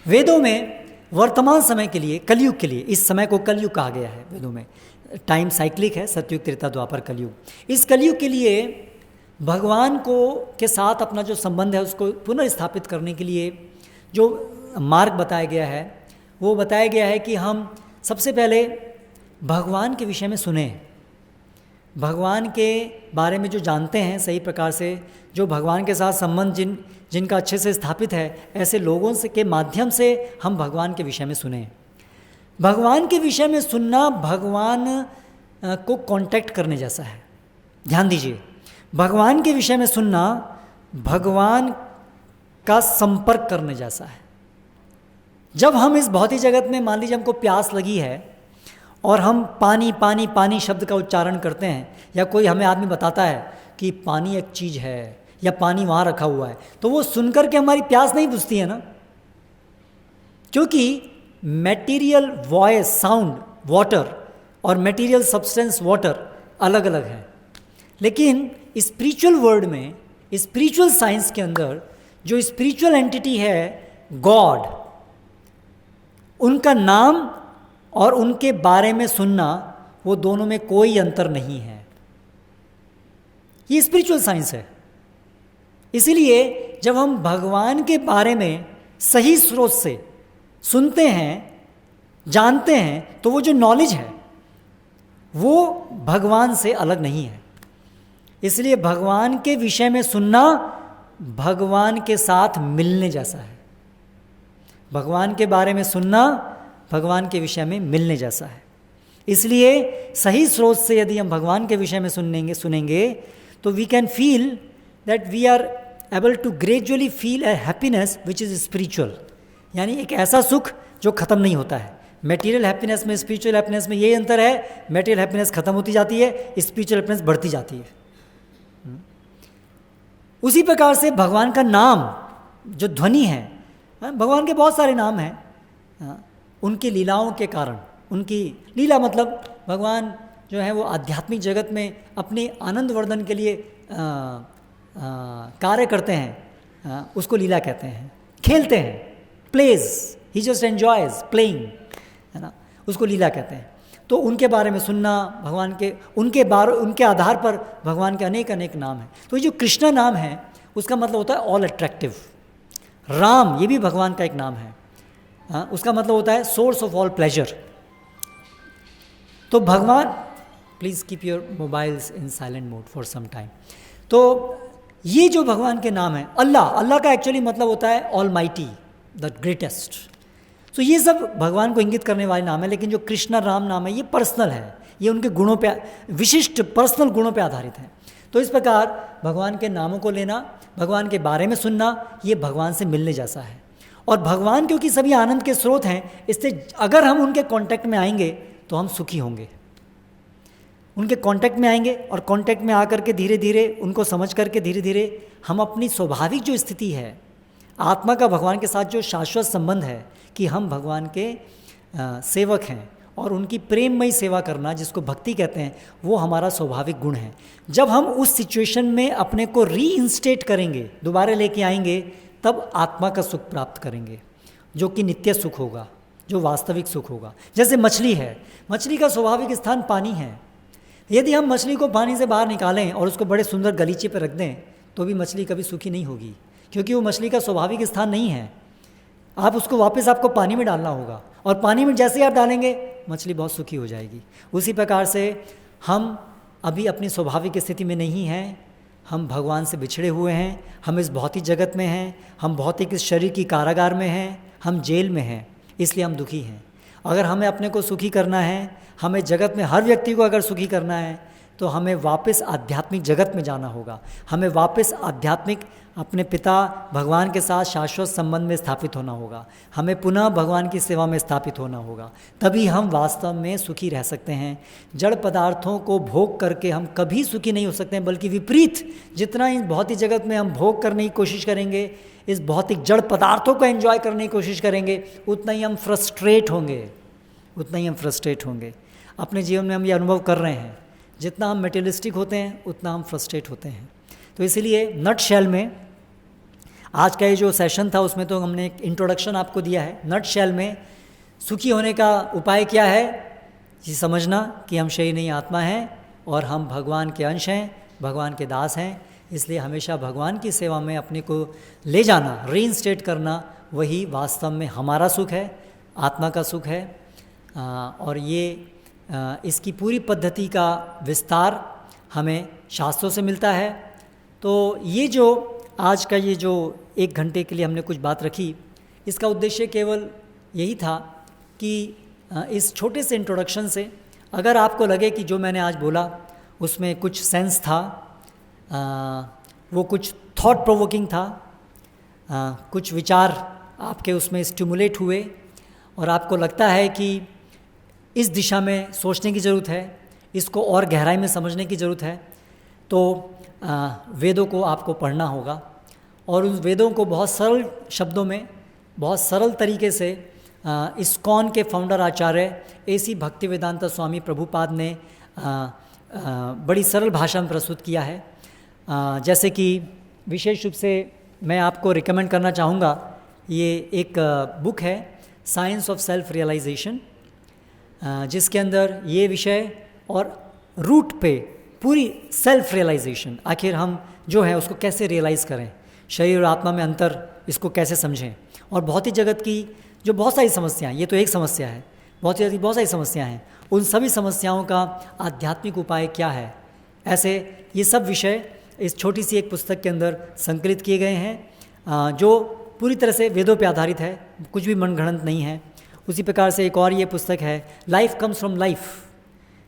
वेदों में वर्तमान समय के लिए, कलयुग के लिए, इस समय को कलयुग कहा गया है वेदों में। टाइम साइक्लिक है, सतयुग, त्रेता, द्वापर, कलयुग। इस कलयुग के लिए भगवान को के साथ अपना जो संबंध है उसको पुनर्स्थापित करने के लिए जो मार्ग बताया गया है, वो बताया गया है कि हम सबसे पहले भगवान के विषय में सुने, भगवान के बारे में जो जानते हैं सही प्रकार से, जो भगवान के साथ संबंध जिनका अच्छे से स्थापित है, ऐसे लोगों से के माध्यम से हम भगवान के विषय में सुने। भगवान के विषय में सुनना भगवान को कांटेक्ट करने जैसा है। ध्यान दीजिए, भगवान के विषय में सुनना भगवान का संपर्क करने जैसा है। जब हम इस भौतिक जगत में, मान लीजिए हमको प्यास लगी है और हम पानी पानी पानी शब्द का उच्चारण करते हैं, या कोई हमें आदमी बताता है कि पानी एक चीज़ है या पानी वहाँ रखा हुआ है, तो वो सुनकर के हमारी प्यास नहीं बुझती है ना, क्योंकि मटेरियल वॉइस साउंड वाटर और मटेरियल सब्सटेंस वाटर अलग अलग है। लेकिन स्पिरिचुअल वर्ल्ड में, स्पिरिचुअल साइंस के अंदर जो स्पिरिचुअल एंटिटी है गॉड, उनका नाम और उनके बारे में सुनना, वो दोनों में कोई अंतर नहीं है। ये स्पिरिचुअल साइंस है। इसीलिए जब हम भगवान के बारे में सही स्रोत से सुनते हैं, जानते हैं, तो वो जो नॉलेज है वो भगवान से अलग नहीं है। इसलिए भगवान के विषय में सुनना भगवान के साथ मिलने जैसा है। भगवान के बारे में सुनना भगवान के विषय में मिलने जैसा है। इसलिए सही स्रोत से यदि हम भगवान के विषय में सुनेंगे तो we can feel that we are able to gradually feel a happiness which is spiritual, यानी एक ऐसा सुख जो ख़त्म नहीं होता है। मटेरियल हैप्पीनेस में, स्पिरिचुअल हैप्पीनेस में ये अंतर है, मटेरियल हैप्पीनेस ख़त्म होती जाती है, स्पिरिचुअल हैप्पीनेस बढ़ती जाती है। उसी प्रकार से भगवान का नाम जो ध्वनि है, भगवान के बहुत सारे नाम हैं, उनकी लीलाओं के कारण, उनकी लीला मतलब भगवान जो है वो आध्यात्मिक जगत में अपने आनंद वर्धन के लिए कार्य करते हैं, उसको लीला कहते हैं। खेलते हैं, प्लेज, ही जस्ट एन्जॉयज प्लेइंग, है ना, उसको लीला कहते हैं। तो उनके बारे में सुनना, भगवान के उनके आधार पर भगवान के अनेक अनेक नाम हैं। तो ये जो कृष्ण नाम है उसका मतलब होता है ऑल अट्रैक्टिव। राम, ये भी भगवान का एक नाम है, उसका मतलब होता है सोर्स ऑफ ऑल प्लेजर। तो भगवान, please keep your mobiles in silent mode for some time. तो ये जो भगवान के नाम है, अल्लाह का एक्चुअली मतलब होता है ऑल माइटी, द ग्रेटेस्ट। तो ये सब भगवान को इंगित करने वाले नाम है। लेकिन जो कृष्ण राम नाम है ये पर्सनल है, ये उनके गुणों पे, विशिष्ट पर्सनल गुणों पे आधारित है। तो इस प्रकार भगवान के नामों को लेना, भगवान के बारे में सुनना, ये भगवान से मिलने जैसा है। और भगवान क्योंकि सभी आनंद के स्रोत हैं, इससे अगर हम उनके कांटेक्ट में आएंगे तो हम सुखी होंगे। उनके कांटेक्ट में आएंगे और कांटेक्ट में आकर के धीरे धीरे उनको समझ करके धीरे धीरे हम अपनी स्वाभाविक जो स्थिति है, आत्मा का भगवान के साथ जो शाश्वत संबंध है कि हम भगवान के सेवक हैं और उनकी प्रेममयी सेवा करना, जिसको भक्ति कहते हैं, वो हमारा स्वाभाविक गुण है। जब हम उस सिचुएशन में अपने को रीइंस्टेट करेंगे, दोबारा लेके आएंगे, तब आत्मा का सुख प्राप्त करेंगे, जो कि नित्य सुख होगा, जो वास्तविक सुख होगा। जैसे मछली है, मछली का स्वाभाविक स्थान पानी है। यदि हम मछली को पानी से बाहर निकालें और उसको बड़े सुंदर गलीचे पर रख दें, तो भी मछली कभी सुखी नहीं होगी, क्योंकि वो मछली का स्वाभाविक स्थान नहीं है। आप उसको वापस आपको पानी में डालना होगा, और पानी में जैसे ही आप डालेंगे मछली बहुत सुखी हो जाएगी। उसी प्रकार से हम अभी अपनी स्वाभाविक स्थिति में नहीं हैं, हम भगवान से बिछड़े हुए हैं, हम इस भौतिक जगत में हैं, हम भौतिक इस शरीर की कारागार में हैं, हम जेल में हैं, इसलिए हम दुखी हैं। अगर हमें अपने को सुखी करना है, हमें जगत में हर व्यक्ति को अगर सुखी करना है, तो हमें वापस आध्यात्मिक जगत में जाना होगा। हमें वापस आध्यात्मिक अपने पिता भगवान के साथ शाश्वत संबंध में स्थापित होना होगा। हमें पुनः भगवान की सेवा में स्थापित होना होगा, तभी हम वास्तव में सुखी रह सकते हैं। जड़ पदार्थों को भोग करके हम कभी सुखी नहीं हो सकते हैं, बल्कि विपरीत, जितना इस भौतिक जगत में हम भोग करने की कोशिश करेंगे, इस भौतिक जड़ पदार्थों को एंजॉय करने की कोशिश करेंगे, उतना ही हम फ्रस्ट्रेट होंगे। अपने जीवन में हम ये अनुभव कर रहे हैं, जितना हम मेटेरियलिस्टिक होते हैं उतना हम फ्रस्ट्रेट होते हैं। तो इसलिए नट शेल में आज का ये जो सेशन था, उसमें तो हमने एक इंट्रोडक्शन आपको दिया है। नट शेल में सुखी होने का उपाय क्या है? ये समझना कि हम शरीर नहीं आत्मा हैं, और हम भगवान के अंश हैं, भगवान के दास हैं। इसलिए हमेशा भगवान की सेवा में अपने को ले जाना, रीइंस्टेट करना, वही वास्तव में हमारा सुख है, आत्मा का सुख है। और ये इसकी पूरी पद्धति का विस्तार हमें शास्त्रों से मिलता है। तो ये जो आज का ये जो 1 घंटे के लिए हमने कुछ बात रखी, इसका उद्देश्य केवल यही था कि इस छोटे से इंट्रोडक्शन से अगर आपको लगे कि जो मैंने आज बोला उसमें कुछ सेंस था, वो कुछ थॉट प्रोवोकिंग था, कुछ विचार आपके उसमें स्टिमुलेट हुए, और आपको लगता है कि इस दिशा में सोचने की ज़रूरत है, इसको और गहराई में समझने की ज़रूरत है, तो वेदों को आपको पढ़ना होगा। और उन वेदों को बहुत सरल शब्दों में, बहुत सरल तरीके से इस्कॉन के फाउंडर आचार्य AC भक्तिवेदांत स्वामी प्रभुपाद ने बड़ी सरल भाषा में प्रस्तुत किया है। जैसे कि विशेष रूप से मैं आपको रिकमेंड करना चाहूँगा, ये एक बुक है साइंस ऑफ सेल्फ रियलाइजेशन, जिसके अंदर ये विषय और रूट पे पूरी सेल्फ रियलाइजेशन, आखिर हम जो है उसको कैसे रियलाइज़ करें, शरीर और आत्मा में अंतर, इसको कैसे समझें, और भौतिक जगत की जो बहुत सारी समस्याएं, ये तो एक समस्या है, भौतिक जगत की बहुत सारी समस्याएं हैं, उन सभी समस्याओं का आध्यात्मिक उपाय क्या है, ऐसे ये सब विषय इस छोटी सी एक पुस्तक के अंदर संकलित किए गए हैं, जो पूरी तरह से वेदों पर आधारित है, कुछ भी मनगढ़ंत नहीं है। उसी प्रकार से एक और ये पुस्तक है लाइफ कम्स फ्रॉम लाइफ,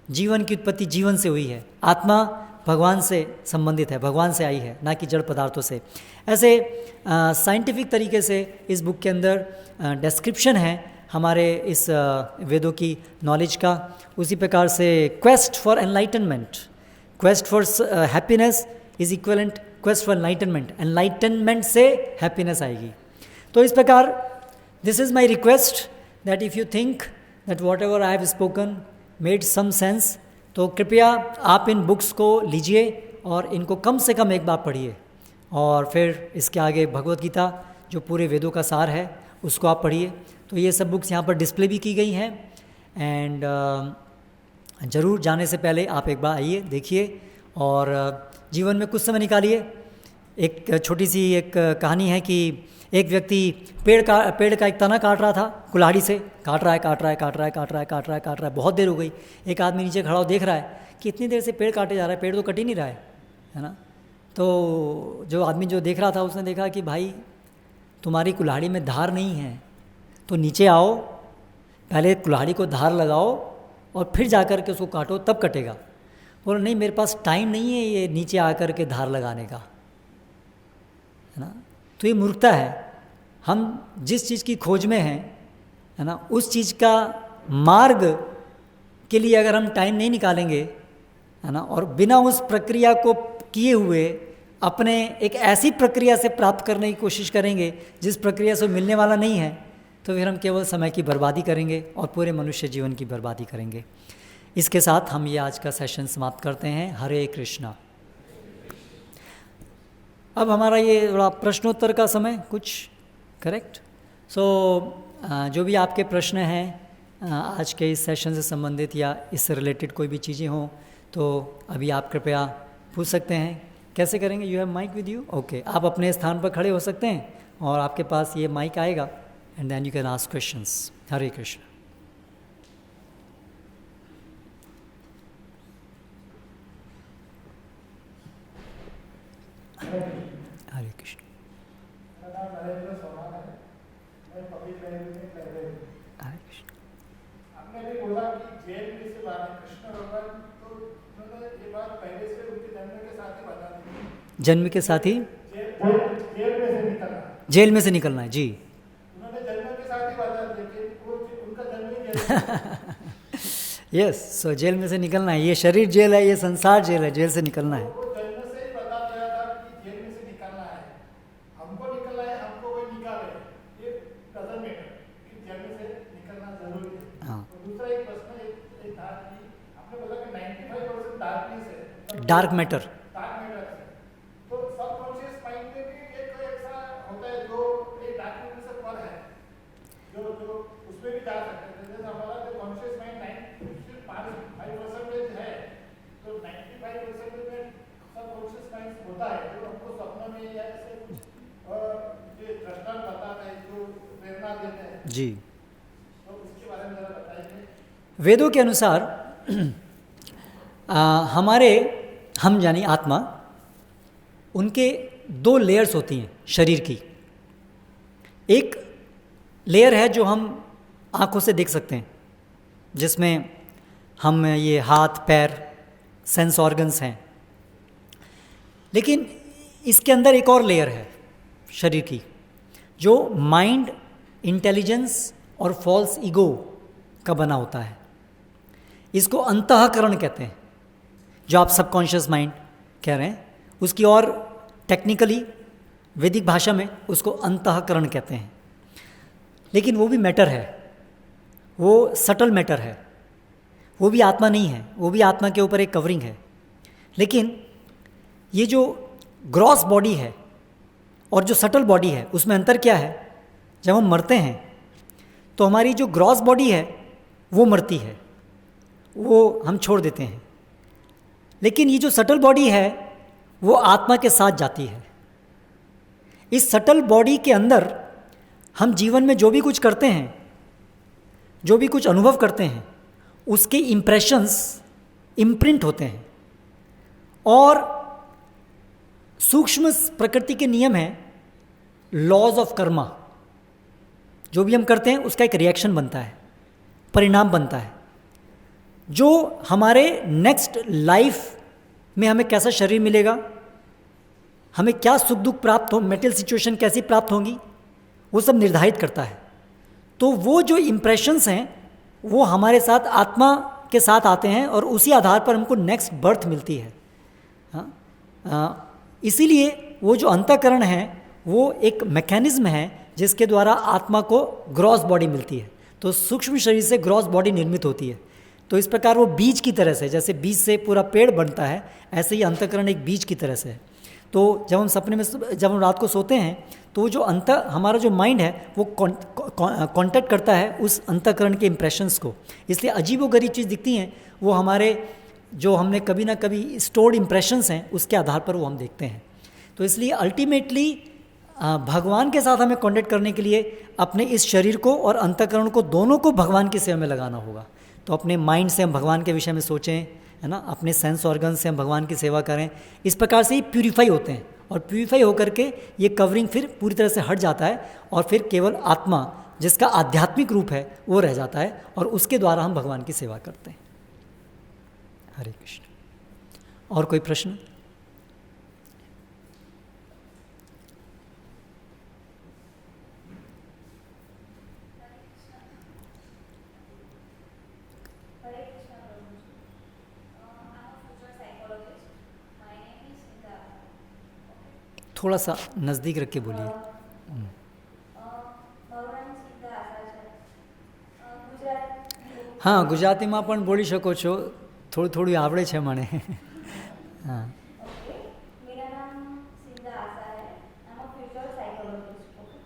जीवन की उत्पत्ति जीवन से हुई है, आत्मा भगवान से संबंधित है, भगवान से आई है, ना कि जड़ पदार्थों से। ऐसे साइंटिफिक तरीके से इस बुक के अंदर डिस्क्रिप्शन है हमारे इस वेदों की नॉलेज का। उसी प्रकार से quest for enlightenment, quest for happiness is equivalent quest for enlightenment, enlightenment से हैप्पीनेस आएगी। तो इस प्रकार this is my request that if you think that whatever I have spoken made some sense, तो कृपया आप इन बुक्स को लीजिए और इनको कम से कम एक बार पढ़िए, और फिर इसके आगे भगवत गीता जो पूरे वेदों का सार है उसको आप पढ़िए। तो ये सब बुक्स यहाँ पर डिस्प्ले भी की गई हैं, एंड ज़रूर जाने से पहले आप एक बार आइए, देखिए, और जीवन में कुछ समय निकालिए। एक छोटी सी एक कहानी है कि एक व्यक्ति पेड़ का एक तना काट रहा था, कुल्हाड़ी से काट रहा है, बहुत देर हो गई। एक आदमी नीचे खड़ा हो देख रहा है कि इतनी देर से पेड़ काटे जा रहा है, पेड़ तो कट ही नहीं रहा है ना। तो जो आदमी जो देख रहा था उसने देखा कि भाई तुम्हारी कुल्हाड़ी में धार नहीं है, तो नीचे आओ, पहले कुल्हाड़ी को धार लगाओ और फिर जा कर के उसको काटो, तब कटेगा। बोला नहीं, मेरे पास टाइम नहीं है ये नीचे आकर के धार लगाने का, है ना। तो ये मूर्खता है। हम जिस चीज़ की खोज में हैं, है ना, उस चीज़ का मार्ग के लिए अगर हम टाइम नहीं निकालेंगे, है ना, और बिना उस प्रक्रिया को किए हुए अपने एक ऐसी प्रक्रिया से प्राप्त करने की कोशिश करेंगे जिस प्रक्रिया से मिलने वाला नहीं है, तो फिर हम केवल समय की बर्बादी करेंगे और पूरे मनुष्य जीवन की बर्बादी करेंगे। इसके साथ हम ये आज का सेशन समाप्त करते हैं। हरे कृष्णा। अब हमारा ये थोड़ा प्रश्नोत्तर का समय कुछ करेक्ट। सो जो भी आपके प्रश्न हैं आज के इस सेशन से संबंधित या इससे रिलेटेड कोई भी चीज़ें हों तो अभी आप कृपया पूछ सकते हैं। कैसे करेंगे? You have mic with you? Okay, आप अपने स्थान पर खड़े हो सकते हैं और आपके पास ये माइक आएगा and then you can ask questions. Hare Krishna. Hare Krishna. Hare Krishna. आपने भी बोला कि जेल में से बाहर कृष्ण भगवान, तो उन्होंने ये बात पहले से उनके जन्म के साथ ही बता दी। जन्म के साथ ही जेल में से निकलना, जेल में से निकलना है जी। उन्होंने जन्म के साथ ही बता दिया कि वो उनका जन्म ही जेल। यस, सो जेल में से निकलना है। ये शरीर जेल है, ये संसार जेल है, जेल से निकलना है। वो जन्म से ही बता दिया था कि जेल में से निकलना है, हमको निकलना है, हमको कोई निकाले, ये डजंट मैटर कि जन्म से निकलना जरूरी है। हाँ। तो दूसरा एक प्रश्न एक था कि आपने बोला कि 95% डार्कनेस है, डार्क मैटर। डार्क मैटर है, तो सबकॉन्शियस माइंड में भी एक ऐसा होता है जो एक डार्क मैटर से पर है, जो उसमें भी जा सकते हैं। जैसे हमारा जो कॉन्शियस माइंड 5% है, तो 95% में सबकॉन्शियस माइंड होता है जो हमको सपना में या ऐसे कुछ जो दृष्टांत बताता है, जो प्रेरणा देते हैं जी। तो उसके बारे में जरा बताइए। वेदों के अनुसार हमारे हम यानी आत्मा, उनके दो लेयर्स होती हैं शरीर की। एक लेयर है जो हम आँखों से देख सकते हैं, जिसमें हम ये हाथ पैर सेंस ऑर्गन्स हैं। लेकिन इसके अंदर एक और लेयर है शरीर की, जो माइंड, इंटेलिजेंस और फॉल्स ईगो का बना होता है। इसको अंतःकरण कहते हैं, जो आप सबकॉन्शियस माइंड कह रहे हैं, उसकी और टेक्निकली वैदिक भाषा में उसको अंतःकरण कहते हैं। लेकिन वो भी मैटर है, वो सटल मैटर है, वो भी आत्मा नहीं है, वो भी आत्मा के ऊपर एक कवरिंग है। लेकिन ये जो ग्रॉस बॉडी है और जो सटल बॉडी है, उसमें अंतर क्या है? जब हम मरते हैं तो हमारी जो ग्रॉस बॉडी है वो मरती है, वो हम छोड़ देते हैं। लेकिन ये जो सटल बॉडी है वो आत्मा के साथ जाती है। इस सटल बॉडी के अंदर हम जीवन में जो भी कुछ करते हैं, जो भी कुछ अनुभव करते हैं, उसके इम्प्रेशंस इम्प्रिंट होते हैं। और सूक्ष्म प्रकृति के नियम हैं, लॉज ऑफ कर्मा। जो भी हम करते हैं उसका एक रिएक्शन बनता है, परिणाम बनता है, जो हमारे नेक्स्ट लाइफ में हमें कैसा शरीर मिलेगा, हमें क्या सुख दुख प्राप्त हो, मेटल सिचुएशन कैसी प्राप्त होंगी, वो सब निर्धारित करता है। तो वो जो इम्प्रेशंस हैं वो हमारे साथ आत्मा के साथ आते हैं और उसी आधार पर हमको नेक्स्ट बर्थ मिलती है। इसीलिए वो जो अंतःकरण है वो एक मैकेनिज्म है जिसके द्वारा आत्मा को ग्रॉस बॉडी मिलती है। तो सूक्ष्म शरीर से ग्रॉस बॉडी निर्मित होती है। तो इस प्रकार वो बीज की तरह से, जैसे बीज से पूरा पेड़ बनता है, ऐसे ही अंतःकरण एक बीज की तरह से है। तो जब हम सपने में, जब हम रात को सोते हैं तो जो हमारा जो माइंड है वो कांटेक्ट करता है उस अंतःकरण के इम्प्रेशंस को। इसलिए अजीबोगरीब चीज़ दिखती हैं वो हमारे जो हमने कभी ना कभी स्टोर्ड इम्प्रेशंस हैं उसके आधार पर वो हम देखते हैं। तो इसलिए अल्टीमेटली भगवान के साथ हमें कांटेक्ट करने के लिए अपने इस शरीर को और अंतःकरण को, दोनों को भगवान की सेवा में लगाना होगा। तो अपने माइंड से हम भगवान के विषय में सोचें, है ना, अपने सेंस ऑर्गन से हम भगवान की सेवा करें। इस प्रकार से ही प्यूरीफाई होते हैं और प्यूरीफाई होकर के ये कवरिंग फिर पूरी तरह से हट जाता है और फिर केवल आत्मा, जिसका आध्यात्मिक रूप है, वो रह जाता है और उसके द्वारा हम भगवान की सेवा करते हैं। हरे कृष्ण। और कोई प्रश्न? थोड़ा सा नज़दीक रख के बोलिए। भगवान सीता ऐसा હા, ગુજરાતીમાં પણ બોલી શકો છો, થોડું થોડું આવડે છે મને. હા. ओके, मेरा नाम सिंधा आशा है, I am a future psychologist. Okay,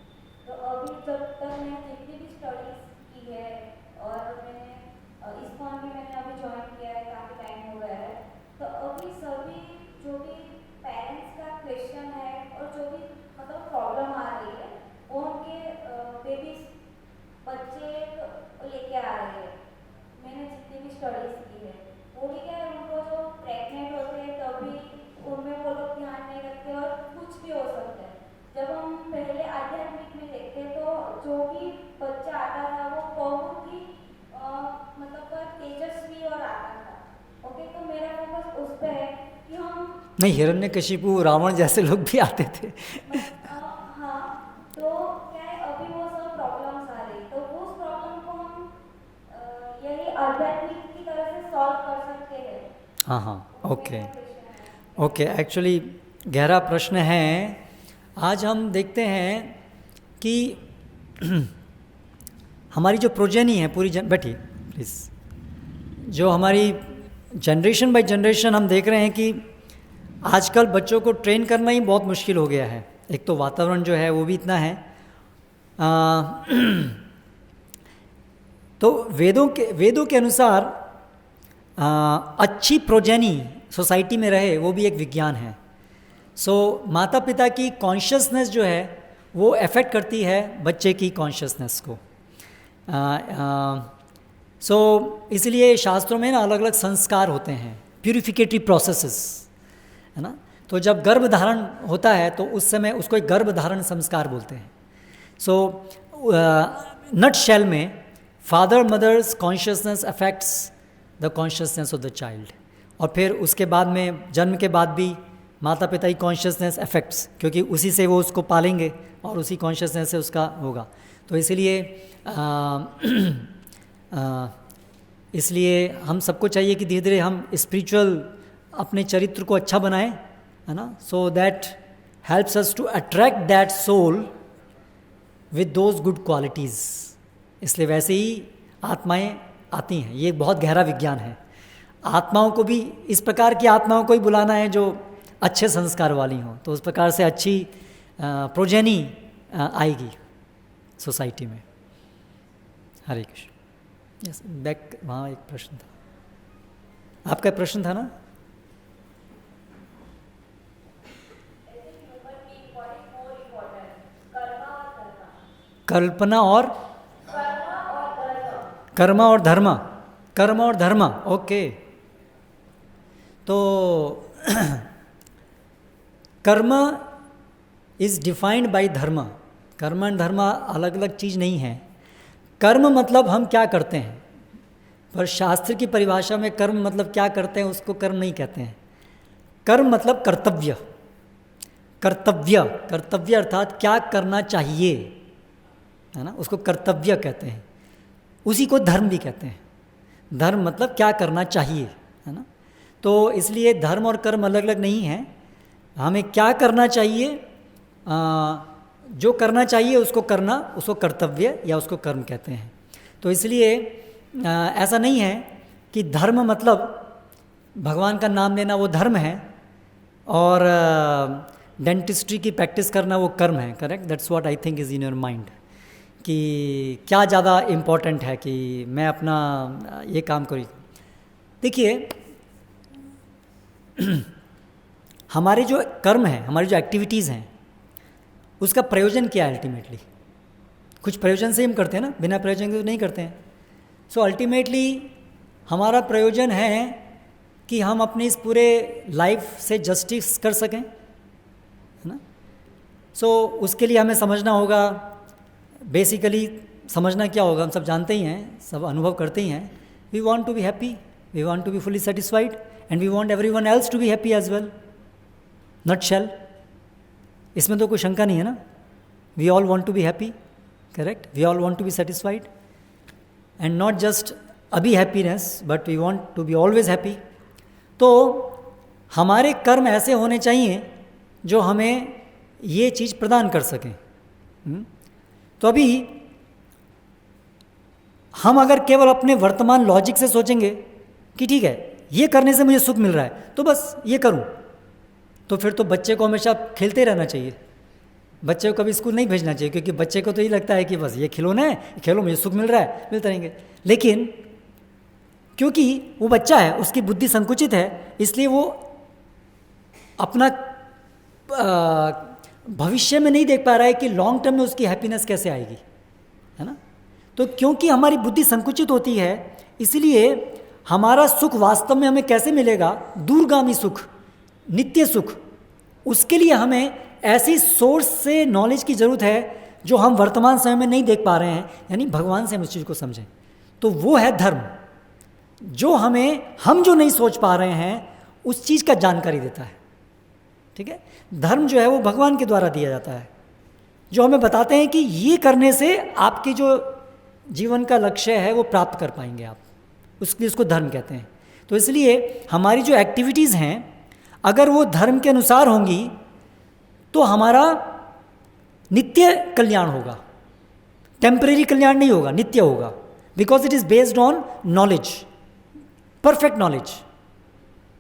तो अभी जब तक मैं जितनी भी स्टडीज की है और मैंने इस्कॉन भी मैंने अभी ज्वाइन किया है, काफ़ी टाइम हो गया है, तो अभी सभी जो भी पेरेंट्स का क्वेश्चन है और जो भी मतलब प्रॉब्लम आ रही है वो उनके बेबीज बच्चे लेके आ रहे हैं. मैंने जितनी भी स्टडीज की है वो भी क्या है, उनको जो प्रेग्नेंट होते हैं तभी उनमें वो लोग ध्यान नहीं रखते और कुछ भी हो सकता है. जब हम पहले आध्यात्मिक में देखते तो जो भी बच्चा आता था वो बहुत ही मतलब तेजस्वी और आता था. ओके, तो मेरा फोकस उस पर है कि हम नहीं, हिरण्यकशिपु रावण जैसे लोग भी आते थे. हाँ, तो क्या है अभी वो सब प्रॉब्लम्स आ रही, तो उस प्रॉब्लम को हम यही आध्यात्मिक की तरह से सॉल्व कर सकते हैं. हाँ हाँ, ओके मेरा क्वेश्चन है. ओके. एक्चुअली गहरा प्रश्न है. आज हम देखते हैं कि हमारी जो प्रोजेनी है पूरी बैठी प्लीज़, जो हमारी जनरेशन बाय जनरेशन हम देख रहे हैं कि आजकल बच्चों को ट्रेन करना ही बहुत मुश्किल हो गया है. एक तो वातावरण जो है वो भी इतना है. तो वेदों के अनुसार अच्छी प्रोजेनी सोसाइटी में रहे वो भी एक विज्ञान है. सो माता पिता की कॉन्शियसनेस जो है वो अफेक्ट करती है बच्चे की कॉन्शियसनेस को. सो इसलिए शास्त्रों में ना अलग अलग संस्कार होते हैं, प्यूरिफिकेटरी प्रोसेसेस, है ना. तो जब गर्भ धारण होता है तो उस समय उसको एक गर्भ धारण संस्कार बोलते हैं. सो नट शेल में father mothers consciousness affects the consciousness of the child, और फिर उसके बाद में जन्म के बाद भी माता पिता की कॉन्शियसनेस अफेक्ट्स, क्योंकि उसी से वो उसको पालेंगे और उसी कॉन्शियसनेस से उसका होगा. तो इसलिए हम सबको चाहिए कि धीरे धीरे हम स्पिरिचुअल अपने चरित्र को अच्छा बनाएं, है ना. So that helps us to attract that soul with those good qualities. इसलिए वैसे ही आत्माएं आती हैं. ये एक बहुत गहरा विज्ञान है. आत्माओं को भी इस प्रकार की आत्माओं को ही बुलाना है जो अच्छे संस्कार वाली हों, तो उस प्रकार से अच्छी प्रोजेनी आएगी सोसाइटी में. हरे कृष्ण. यस, बैक वहाँ एक प्रश्न था. आपका प्रश्न था ना. कल्पना और कर्म और धर्म. कर्म और धर्म, ओके. तो कर्म इज डिफाइंड बाय धर्म. कर्म एंड धर्म अलग अलग चीज़ नहीं है. कर्म मतलब हम क्या करते हैं, पर शास्त्र की परिभाषा में कर्म मतलब क्या करते हैं उसको कर्म नहीं कहते हैं. कर्म मतलब कर्तव्य. कर्तव्य कर्तव्य अर्थात क्या करना चाहिए, है ना, उसको कर्तव्य कहते हैं. उसी को धर्म भी कहते हैं. धर्म मतलब क्या करना चाहिए, है ना. तो इसलिए धर्म और कर्म अलग अलग नहीं हैं. हमें क्या करना चाहिए, जो करना चाहिए उसको करना, उसको कर्तव्य या उसको कर्म कहते हैं. तो इसलिए ऐसा नहीं है कि धर्म मतलब भगवान का नाम लेना वो धर्म है और डेंटिस्ट्री की प्रैक्टिस करना वो कर्म है. Correct, that's what I think is in your mind, कि क्या ज़्यादा इम्पोर्टेंट है कि मैं अपना ये काम करूँ. देखिए हमारे जो कर्म हैं, हमारी जो एक्टिविटीज़ हैं, उसका प्रयोजन क्या है अल्टीमेटली. कुछ प्रयोजन से हम करते हैं ना, बिना प्रयोजन के तो नहीं करते हैं. सो अल्टीमेटली हमारा प्रयोजन है कि हम अपने इस पूरे लाइफ से जस्टिस कर सकें, है ना. सो उसके लिए हमें समझना होगा, बेसिकली समझना क्या होगा, हम सब जानते ही हैं, सब अनुभव करते ही हैं. We want to be happy, we want to be fully satisfied and we want everyone else to be happy as well. Not shell, इसमें तो कोई शंका नहीं है ना. We all want to be happy, correct. We all want to be satisfied and not just अभी happiness, but we want to be always happy. तो हमारे कर्म ऐसे होने चाहिए जो हमें ये चीज़ प्रदान कर सकें. तो अभी हम अगर केवल अपने वर्तमान लॉजिक से सोचेंगे कि ठीक है ये करने से मुझे सुख मिल रहा है तो बस ये करूं, तो फिर तो बच्चे को हमेशा खेलते रहना चाहिए, बच्चे को कभी स्कूल नहीं भेजना चाहिए, क्योंकि बच्चे को तो ये लगता है कि बस ये खिलौना है, खेलो मुझे सुख मिल रहा है, मिलते रहेंगे। लेकिन क्योंकि वो बच्चा है, उसकी बुद्धि संकुचित है, इसलिए वो अपना भविष्य में नहीं देख पा रहा है कि लॉन्ग टर्म में उसकी हैप्पीनेस कैसे आएगी, है ना। तो क्योंकि हमारी बुद्धि संकुचित होती है, इसलिए हमारा सुख वास्तव में हमें कैसे मिलेगा, दूरगामी सुख, नित्य सुख, उसके लिए हमें ऐसी सोर्स से नॉलेज की ज़रूरत है जो हम वर्तमान समय में नहीं देख पा रहे हैं, यानी भगवान से हम उस चीज़ को समझें। तो वो है धर्म, जो हम जो नहीं सोच पा रहे हैं उस चीज़ का जानकारी देता है, ठीक है। धर्म जो है वो भगवान के द्वारा दिया जाता है, जो हमें बताते हैं कि ये करने से आपकी जो जीवन का लक्ष्य है वो प्राप्त कर पाएंगे आप, उसके लिए उसको धर्म कहते हैं। तो इसलिए हमारी जो एक्टिविटीज़ हैं अगर वो धर्म के अनुसार होंगी तो हमारा नित्य कल्याण होगा, टेम्परेरी कल्याण नहीं होगा, नित्य होगा, because it is based on knowledge, perfect knowledge.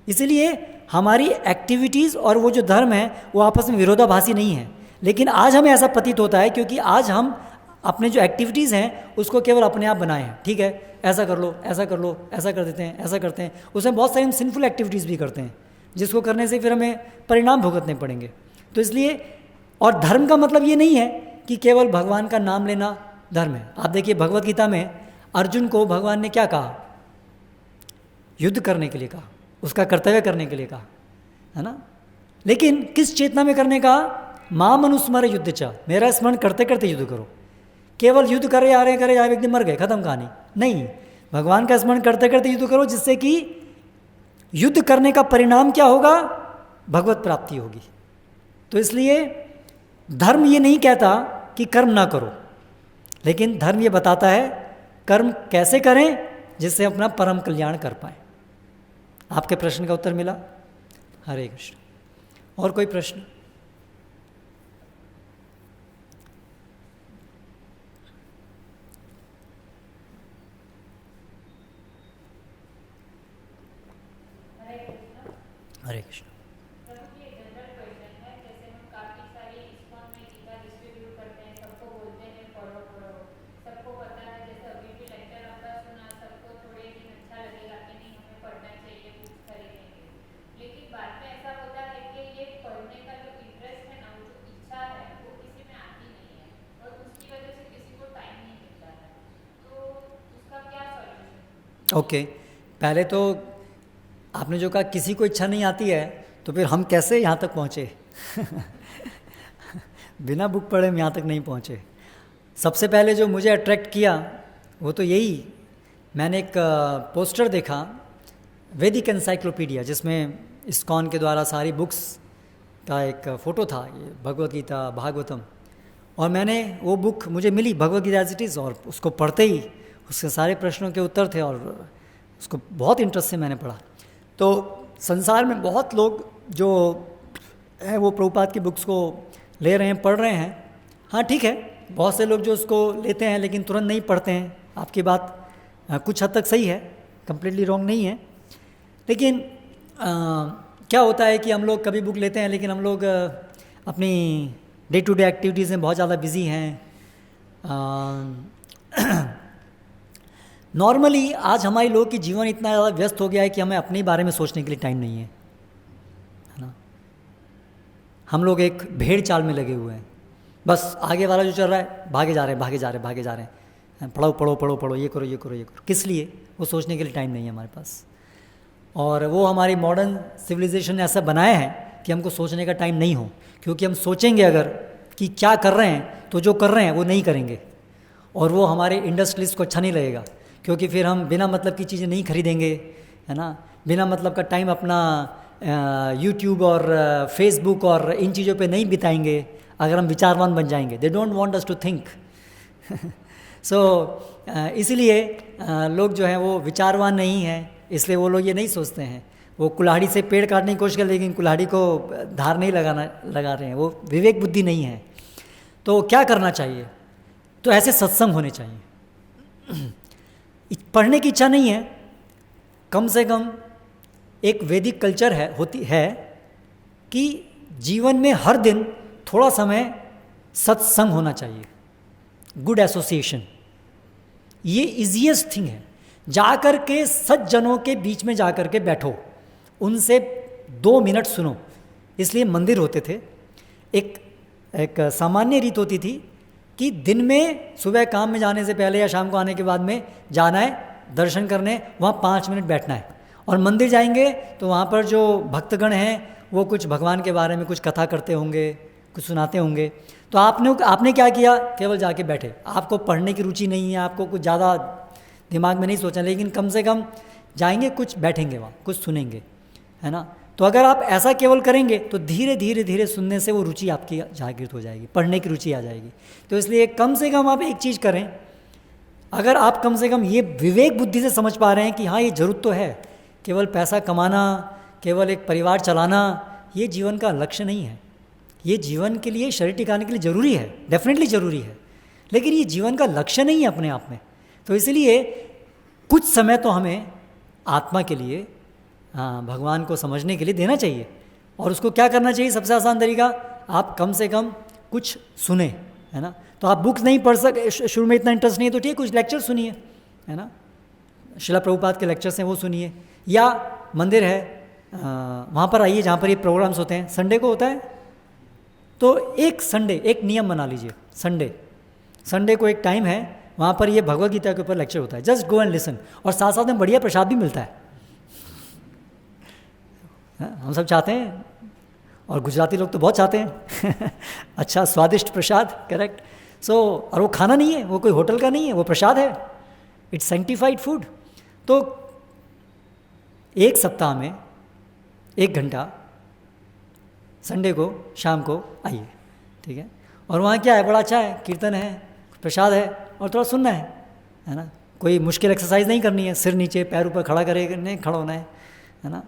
इसलिए हमारी एक्टिविटीज़ और वो जो धर्म है वो आपस में विरोधाभासी नहीं है। लेकिन आज हमें ऐसा प्रतीत होता है क्योंकि आज हम अपने जो एक्टिविटीज़ हैं उसको केवल अपने आप बनाए हैं, ठीक है ऐसा कर लो, ऐसा कर लो, ऐसा कर देते हैं, ऐसा करते हैं, उसमें बहुत सारी हम सिंफुल एक्टिविटीज़ भी करते हैं जिसको करने से फिर हमें परिणाम भुगतने पड़ेंगे। तो इसलिए, और धर्म का मतलब ये नहीं है कि केवल भगवान का नाम लेना धर्म है। आप देखिए भगवत गीता में अर्जुन को भगवान ने क्या कहा, युद्ध करने के लिए कहा, उसका कर्तव्य करने के लिए कहा, है ना। लेकिन किस चेतना में करने का, माम अनुस्मर युद्ध चा, मेरा स्मरण करते करते युद्ध करो। केवल युद्ध करे जा रहे एक दिन मर गए, खत्म कहानी नहीं, भगवान का स्मरण करते करते युद्ध करो, जिससे कि युद्ध करने का परिणाम क्या होगा, भगवत प्राप्ति होगी। तो इसलिए धर्म ये नहीं कहता कि कर्म ना करो, लेकिन धर्म ये बताता है कर्म कैसे करें जिससे अपना परम कल्याण कर पाए। आपके प्रश्न का उत्तर मिला? हरे कृष्ण। और कोई प्रश्न? हरे कृष्ण। ओके, पहले तो आपने जो कहा किसी को इच्छा नहीं आती है, तो फिर हम कैसे यहाँ तक पहुँचे बिना बुक पढ़े हम यहाँ तक नहीं पहुँचे। सबसे पहले जो मुझे अट्रैक्ट किया वो तो यही, मैंने एक पोस्टर देखा वैदिक एनसाइक्लोपीडिया, जिसमें इस्कॉन के द्वारा सारी बुक्स का एक फ़ोटो था, ये भगवत गीता, भागवतम, और मैंने वो बुक मुझे मिली Bhagavad Gita as it is, और उसको पढ़ते ही उसके सारे प्रश्नों के उत्तर थे और उसको बहुत इंटरेस्ट से मैंने पढ़ा। तो संसार में बहुत लोग जो हैं वो प्रभुपाद की बुक्स को ले रहे हैं, पढ़ रहे हैं। हाँ ठीक है, बहुत से लोग जो उसको लेते हैं लेकिन तुरंत नहीं पढ़ते हैं, आपकी बात कुछ हद तक सही है, कम्प्लीटली रॉन्ग नहीं है। लेकिन क्या होता है कि हम लोग कभी बुक लेते हैं लेकिन हम लोग अपनी डे टू डे एक्टिविटीज़ में बहुत ज़्यादा बिजी हैं। नॉर्मली आज हमारे लोगों की जीवन इतना ज़्यादा व्यस्त हो गया है कि हमें अपने बारे में सोचने के लिए टाइम नहीं है ना। हम लोग एक भेड़ चाल में लगे हुए हैं, बस आगे वाला जो चल रहा है भागे जा रहे हैं, भागे जा रहे हैं, भागे जा रहे हैं, पढ़ो पढ़ो पढ़ो पढ़ो, ये करो ये करो ये करो। किस लिए? वो सोचने के लिए टाइम नहीं है हमारे पास। और वो हमारी मॉडर्न सिविलाइजेशन ने ऐसा बनाया है कि हमको सोचने का टाइम नहीं हो, क्योंकि हम सोचेंगे अगर कि क्या कर रहे हैं तो जो कर रहे हैं वो नहीं करेंगे, और वो हमारे इंडस्ट्रियलिस्ट को अच्छा नहीं लगेगा, क्योंकि फिर हम बिना मतलब की चीज़ें नहीं खरीदेंगे, है ना। बिना मतलब का टाइम अपना यूट्यूब और फेसबुक और इन चीज़ों पे नहीं बिताएंगे अगर हम विचारवान बन जाएंगे। They don't want us to think. So इसलिए लोग जो हैं वो विचारवान नहीं हैं, इसलिए वो लोग ये नहीं सोचते हैं। वो कुल्हाड़ी से पेड़ काटने की कोशिश कर, लेकिन कुल्हाड़ी को धार नहीं लगा रहे हैं, वो विवेक बुद्धि नहीं है। तो क्या करना चाहिए? तो ऐसे सत्संग होने चाहिए। पढ़ने की इच्छा नहीं है, कम से कम एक वैदिक कल्चर होती है कि जीवन में हर दिन थोड़ा समय सत्संग होना चाहिए, गुड एसोसिएशन। ये इजीएस्ट थिंग है। जाकर के सज्जनों के बीच में जाकर के बैठो, उनसे 2 मिनट सुनो। इसलिए मंदिर होते थे। एक सामान्य रीत होती थी कि दिन में सुबह काम में जाने से पहले या शाम को आने के बाद में जाना है दर्शन करने, वहाँ 5 मिनट बैठना है। और मंदिर जाएंगे तो वहाँ पर जो भक्तगण हैं वो कुछ भगवान के बारे में कुछ कथा करते होंगे, कुछ सुनाते होंगे। तो आपने क्या किया, केवल जाके बैठे। आपको पढ़ने की रुचि नहीं है, आपको कुछ ज़्यादा दिमाग में नहीं सोचना, लेकिन कम से कम जाएंगे, कुछ बैठेंगे वहाँ, कुछ सुनेंगे, है ना। तो अगर आप ऐसा केवल करेंगे तो धीरे धीरे धीरे सुनने से वो रुचि आपकी जागृत हो जाएगी, पढ़ने की रुचि आ जाएगी। तो इसलिए कम से कम आप एक चीज़ करें, अगर आप कम से कम ये विवेक बुद्धि से समझ पा रहे हैं कि हाँ ये ज़रूरत तो है, केवल पैसा कमाना, केवल एक परिवार चलाना ये जीवन का लक्ष्य नहीं है। ये जीवन के लिए, शरीर टिकाने के लिए ज़रूरी है, डेफिनेटली ज़रूरी है, लेकिन ये जीवन का लक्ष्य नहीं है अपने आप में। तो इसलिए कुछ समय तो हमें आत्मा के लिए, भगवान को समझने के लिए देना चाहिए। और उसको क्या करना चाहिए, सबसे आसान तरीका, आप कम से कम कुछ सुने, है ना। तो आप बुक्स नहीं पढ़ सके, शुरू में इतना इंटरेस्ट नहीं है तो ठीक है, कुछ लेक्चर सुनिए, है ना। शिला प्रभुपाद के लेक्चर्स हैं वो सुनिए, या मंदिर है वहाँ पर आइए जहाँ पर ये प्रोग्राम्स होते हैं। संडे को होता है तो एक नियम बना लीजिए, संडे को एक टाइम है, वहाँ पर ये भगवद गीता के ऊपर लेक्चर होता है। जस्ट गो एंड लिसन, और साथ साथ में बढ़िया प्रसाद भी मिलता है। हम सब चाहते हैं, और गुजराती लोग तो बहुत चाहते हैं अच्छा स्वादिष्ट प्रसाद, करेक्ट। और वो खाना नहीं है, वो कोई होटल का नहीं है, वो प्रसाद है, इट्स सैंक्टिफाइड फूड। तो एक सप्ताह में 1 घंटा संडे को शाम को आइए, ठीक है। और वहाँ क्या है, बड़ा अच्छा है, कीर्तन है, प्रसाद है, और थोड़ा सुनना है ना। कोई मुश्किल एक्सरसाइज नहीं करनी है, सिर नीचे पैर ऊपर खड़ा होना है ना।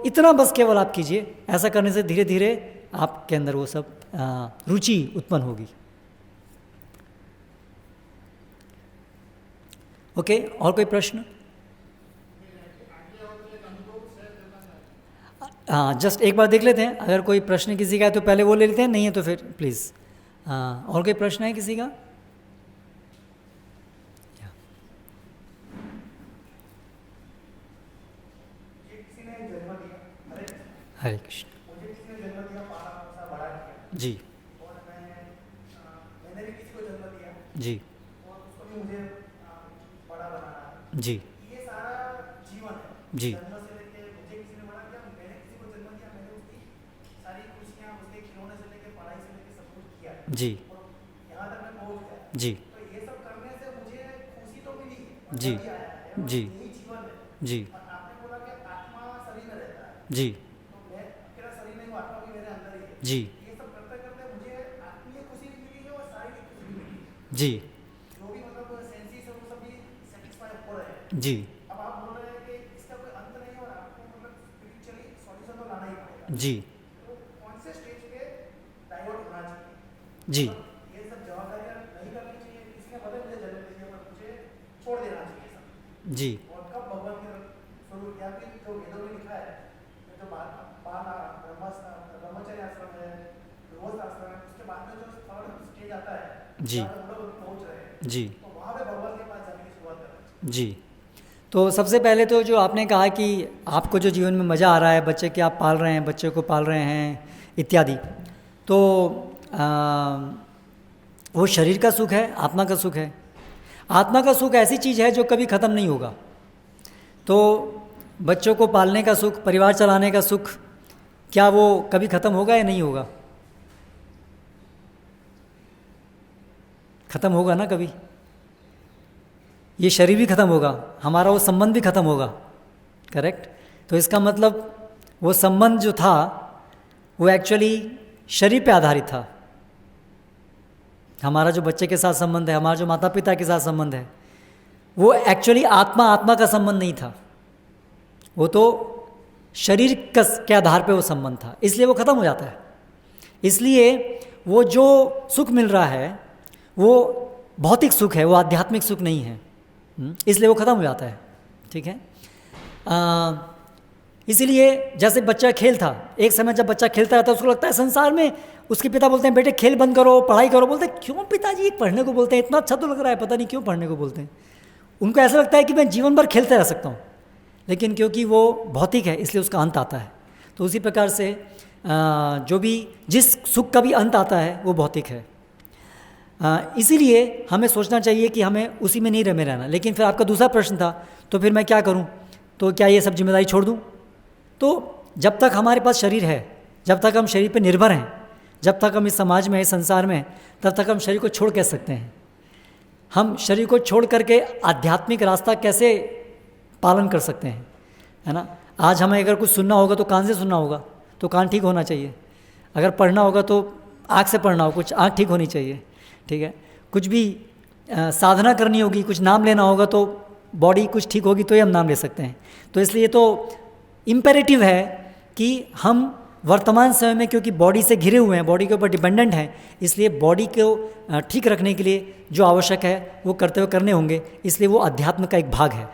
इतना बस केवल आप कीजिए। ऐसा करने से धीरे धीरे आपके अंदर वो सब रुचि उत्पन्न होगी। ओके, और कोई प्रश्न? हाँ, जस्ट एक बार देख लेते हैं, अगर कोई प्रश्न किसी का है तो पहले वो ले लेते हैं, नहीं है तो फिर प्लीज़। और कोई प्रश्न है किसी का? हरे कृष्ण। जी मैंने भी किसी को जन्म दिया जी और उसको भी मुझे बड़ा बनाना है। जी ये सारा जीवन है, जी जन्म से लेके मुझे किसी ने बड़ा किया, मैंने किसी को जन्म दिया, मैंने उसकी सारी खुशियाँ, उसके खिलौने से लेके पढ़ाई से लेके सब कुछ किया जी और यहाँ तक मैं पहुँच गया। जी तो ये सब करने से मुझे खुशी तो मिली, जी मजा भी आया है, जी यही जीवन है। जी और आपने बोला कि आत्मा शरीर में रहता है, जी तो मैं अकेला शरीर नहीं हूँ, आत्मा भी मेरे अंदर ही है। जी ये सब करते करते मुझे आत्मीय खुशी भी मिली है और शारीरिक खुशी भी मिली है। जी जो भी मतलब सेंसेस है वो सब भी सेटिस्फाई हो रहे हैं। जी अब आप बोल रहे हैं कि इसका कोई अंत नहीं है और आपको मतलब स्पिरिचुअली सॉल्यूशन तो लाना ही पड़ेगा। जी तो कौन से स्टेज पे डाइवर्ट होना चाहिए? जी ये सब जवाबदारियां नहीं करनी चाहिए, किसी ने भले मुझे जन्म दे दिया पर मुझे छोड़ देना चाहिए सब। जी और कब भगवान के स्वरूप क्या कि जो वेदों में लिखा है, जो ब्रह्मचर्य आश्रम है, गृहस्थ आश्रम है, उसके बाद में जो थर्ड स्टेज आता है जी जहाँ हम लोग पहुंच रहे हैं, जी तो वहाँ पे भगवान के पास जाने की शुरुआत करना चाहिए। जी। तो सबसे पहले तो जो आपने कहा कि आपको जो जीवन में मज़ा आ रहा है, बच्चे के आप पाल रहे हैं, बच्चे को पाल रहे हैं इत्यादि, तो वो शरीर का सुख है, आत्मा का सुख है। आत्मा का सुख ऐसी चीज़ है जो कभी ख़त्म नहीं होगा। तो बच्चों को पालने का सुख, परिवार चलाने का सुख, क्या वो कभी ख़त्म होगा या नहीं होगा? ख़त्म होगा ना कभी। ये शरीर भी ख़त्म होगा, हमारा वो संबंध भी ख़त्म होगा, करेक्ट। तो इसका मतलब वो संबंध जो था वो एक्चुअली शरीर पे आधारित था। हमारा जो बच्चे के साथ संबंध है, हमारा जो माता पिता के साथ संबंध है, वो एक्चुअली आत्मा का संबंध नहीं था, वो तो शरीर के आधार पे वो संबंध था, इसलिए वो ख़त्म हो जाता है। इसलिए वो जो सुख मिल रहा है वो भौतिक सुख है, वो आध्यात्मिक सुख नहीं है। इसलिए वो ख़त्म हो जाता है, ठीक है। इसीलिए जैसे बच्चा खेल था, एक समय जब बच्चा खेलता रहता है उसको लगता है संसार में, उसके पिता बोलते हैं बेटे खेल बंद करो, पढ़ाई करो, बोलते हैं क्यों पिताजी पढ़ने को बोलते हैं, इतना अच्छा तो लग रहा है, पता नहीं क्यों पढ़ने को बोलते हैं। उनको ऐसा लगता है कि मैं जीवन भर खेलते रह सकता हूँ, लेकिन क्योंकि वो भौतिक है इसलिए उसका अंत आता है। तो उसी प्रकार से जो भी जिस सुख का भी अंत आता है वो भौतिक है। इसीलिए हमें सोचना चाहिए कि हमें उसी में नहीं रमे रहना। लेकिन फिर आपका दूसरा प्रश्न था, तो फिर मैं क्या करूं, तो क्या ये सब जिम्मेदारी छोड़ दूं? तो जब तक हमारे पास शरीर है, जब तक हम शरीर पर निर्भर हैं, जब तक हम इस समाज में, इस संसार में, तब तक हम शरीर को छोड़ कैसे सकते हैं? हम शरीर को छोड़ करके आध्यात्मिक रास्ता कैसे पालन कर सकते हैं, है ना। आज हमें अगर कुछ सुनना होगा तो कान से सुनना होगा, तो कान ठीक होना चाहिए। अगर पढ़ना होगा तो आँख से पढ़ना होगा, कुछ आँख ठीक होनी चाहिए, ठीक है। कुछ भी साधना करनी होगी, कुछ नाम लेना होगा तो बॉडी कुछ ठीक होगी तो ही हम नाम ले सकते हैं। तो इसलिए तो इम्पेरेटिव है कि हम वर्तमान समय में, क्योंकि बॉडी से घिरे हुए हैं, बॉडी के ऊपर डिपेंडेंट हैं, इसलिए बॉडी को ठीक रखने के लिए जो आवश्यक है वो करते हुए करने होंगे। इसलिए वो अध्यात्म का एक भाग है,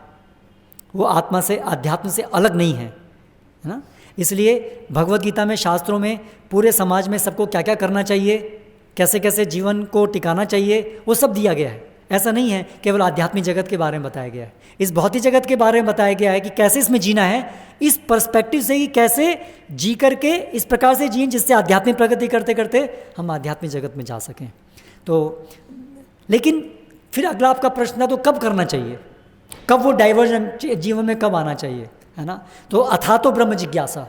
वो आत्मा से, अध्यात्म से अलग नहीं है, है ना। इसलिए भगवत गीता में, शास्त्रों में पूरे समाज में सबको क्या क्या करना चाहिए, कैसे कैसे जीवन को टिकाना चाहिए, वो सब दिया गया है। ऐसा नहीं है केवल आध्यात्मिक जगत के बारे में बताया गया है, इस भौतिक जगत के बारे में बताया गया है कि कैसे इसमें जीना है, इस पर्सपेक्टिव से ही कैसे जी करके इस प्रकार से जिए जिससे आध्यात्मिक प्रगति करते करते हम आध्यात्मिक जगत में जा सकें। तो लेकिन फिर अगला आपका प्रश्न था, तो कब करना चाहिए, कब वो डाइवर्जन जीवन में कब आना चाहिए, है ना। तो अथा तो ब्रह्म जिज्ञासा,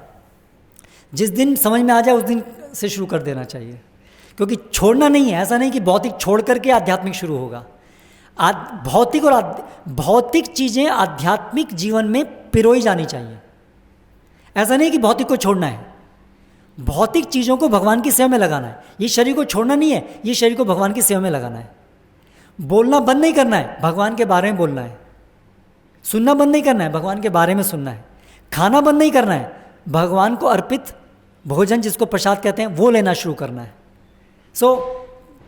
जिस दिन समझ में आ जाए उस दिन से शुरू कर देना चाहिए, क्योंकि छोड़ना नहीं है। ऐसा नहीं कि भौतिक छोड़ करके आध्यात्मिक शुरू होगा। भौतिक और भौतिक चीज़ें आध्यात्मिक जीवन में पिरोई जानी चाहिए। ऐसा नहीं कि भौतिक को छोड़ना है, भौतिक चीज़ों को भगवान की सेवा में लगाना है। ये शरीर को छोड़ना नहीं है, ये शरीर को भगवान की सेवा में लगाना है। बोलना बंद नहीं करना है, भगवान के बारे में बोलना है। सुनना बंद नहीं करना है, भगवान के बारे में सुनना है। खाना बंद नहीं करना है, भगवान को अर्पित भोजन जिसको प्रसाद कहते हैं वो लेना शुरू करना है।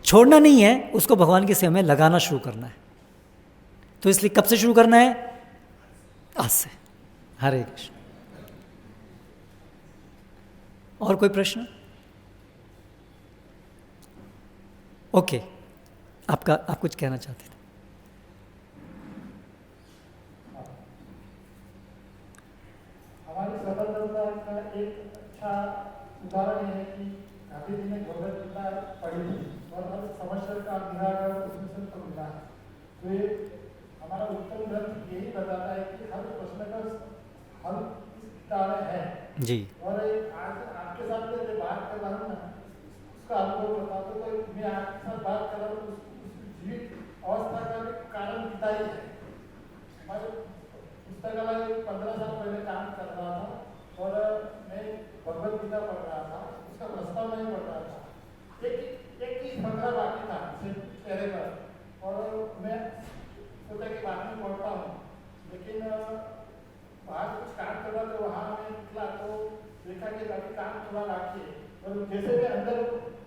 छोड़ना नहीं है, उसको भगवान की सेवा में लगाना शुरू करना है। तो इसलिए कब से शुरू करना है? आज से। हरे कृष्ण। और कोई प्रश्न? ओके, आप कुछ कहना चाहते थे? हमारी सफलता का एक अच्छा उदाहरण है कि गांधी जी ने भगवत गीता पढ़ी और हर समस्या का निराकरण उसमें से तो मिला है। तो ये हमारा उत्तम ग्रंथ यही बताता है कि हर प्रश्न का हल इस गीता में है जी। और आज आपके साथ जो बात कर रहा हूँ ना, उसका अनुभव बताता तो मैं आपके साथ बात कर रहा हूँ, जीवित अवस्था का भी कारण गीता ही है। हमारे पुस्तकालय 15 साल पहले काम कर रहा था और मैं भगवत गीता पढ़ रहा था, उसका प्रस्ताव नहीं पढ़ रहा था। एक ही फकरा बाकी था चेहरे पर और मैं सोचा कि बाद में पढ़ता हूँ, लेकिन बाहर कुछ काम कर रहा था, वहाँ मैं निकला तो देखा कि अभी काम थोड़ा बाकी है और जैसे मैं अंदर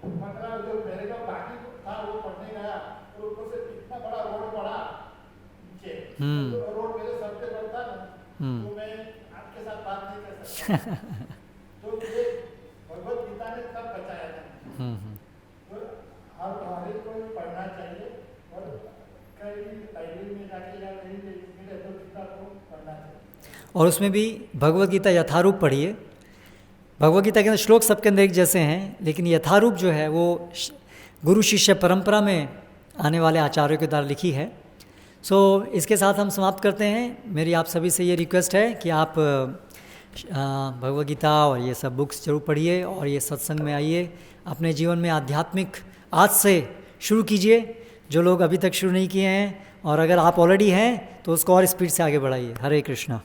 फकरा जो मेरे का बाकी था वो पढ़ने गया और ऊपर से इतना बड़ा रोड पड़ा नीचे, तो रोड मेरे सर पे पड़ता ना, तो मैं आपके साथ बात नहीं कर सकता। तो ये भगवत गीता ने तब बचाया था। तो हर एक को पढ़ना चाहिए और कहीं लाइब्रेरी में जाके या कहीं भगवत गीता को पढ़ना चाहिए। और उसमें भी भगवत गीता यथारूप पढ़िए। भगवत गीता के अंदर श्लोक सबके अंदर एक जैसे हैं, लेकिन यथारूप जो है वो गुरु शिष्य परंपरा में आने वाले आचार्यों के द्वारा लिखी है। इसके साथ हम समाप्त करते हैं। मेरी आप सभी से ये रिक्वेस्ट है कि आप भगवत गीता और ये सब बुक्स जरूर पढ़िए और ये सत्संग में आइए, अपने जीवन में आध्यात्मिक आज से शुरू कीजिए, जो लोग अभी तक शुरू नहीं किए हैं, और अगर आप ऑलरेडी हैं तो उसको और स्पीड से आगे बढ़ाइए। हरे कृष्णा।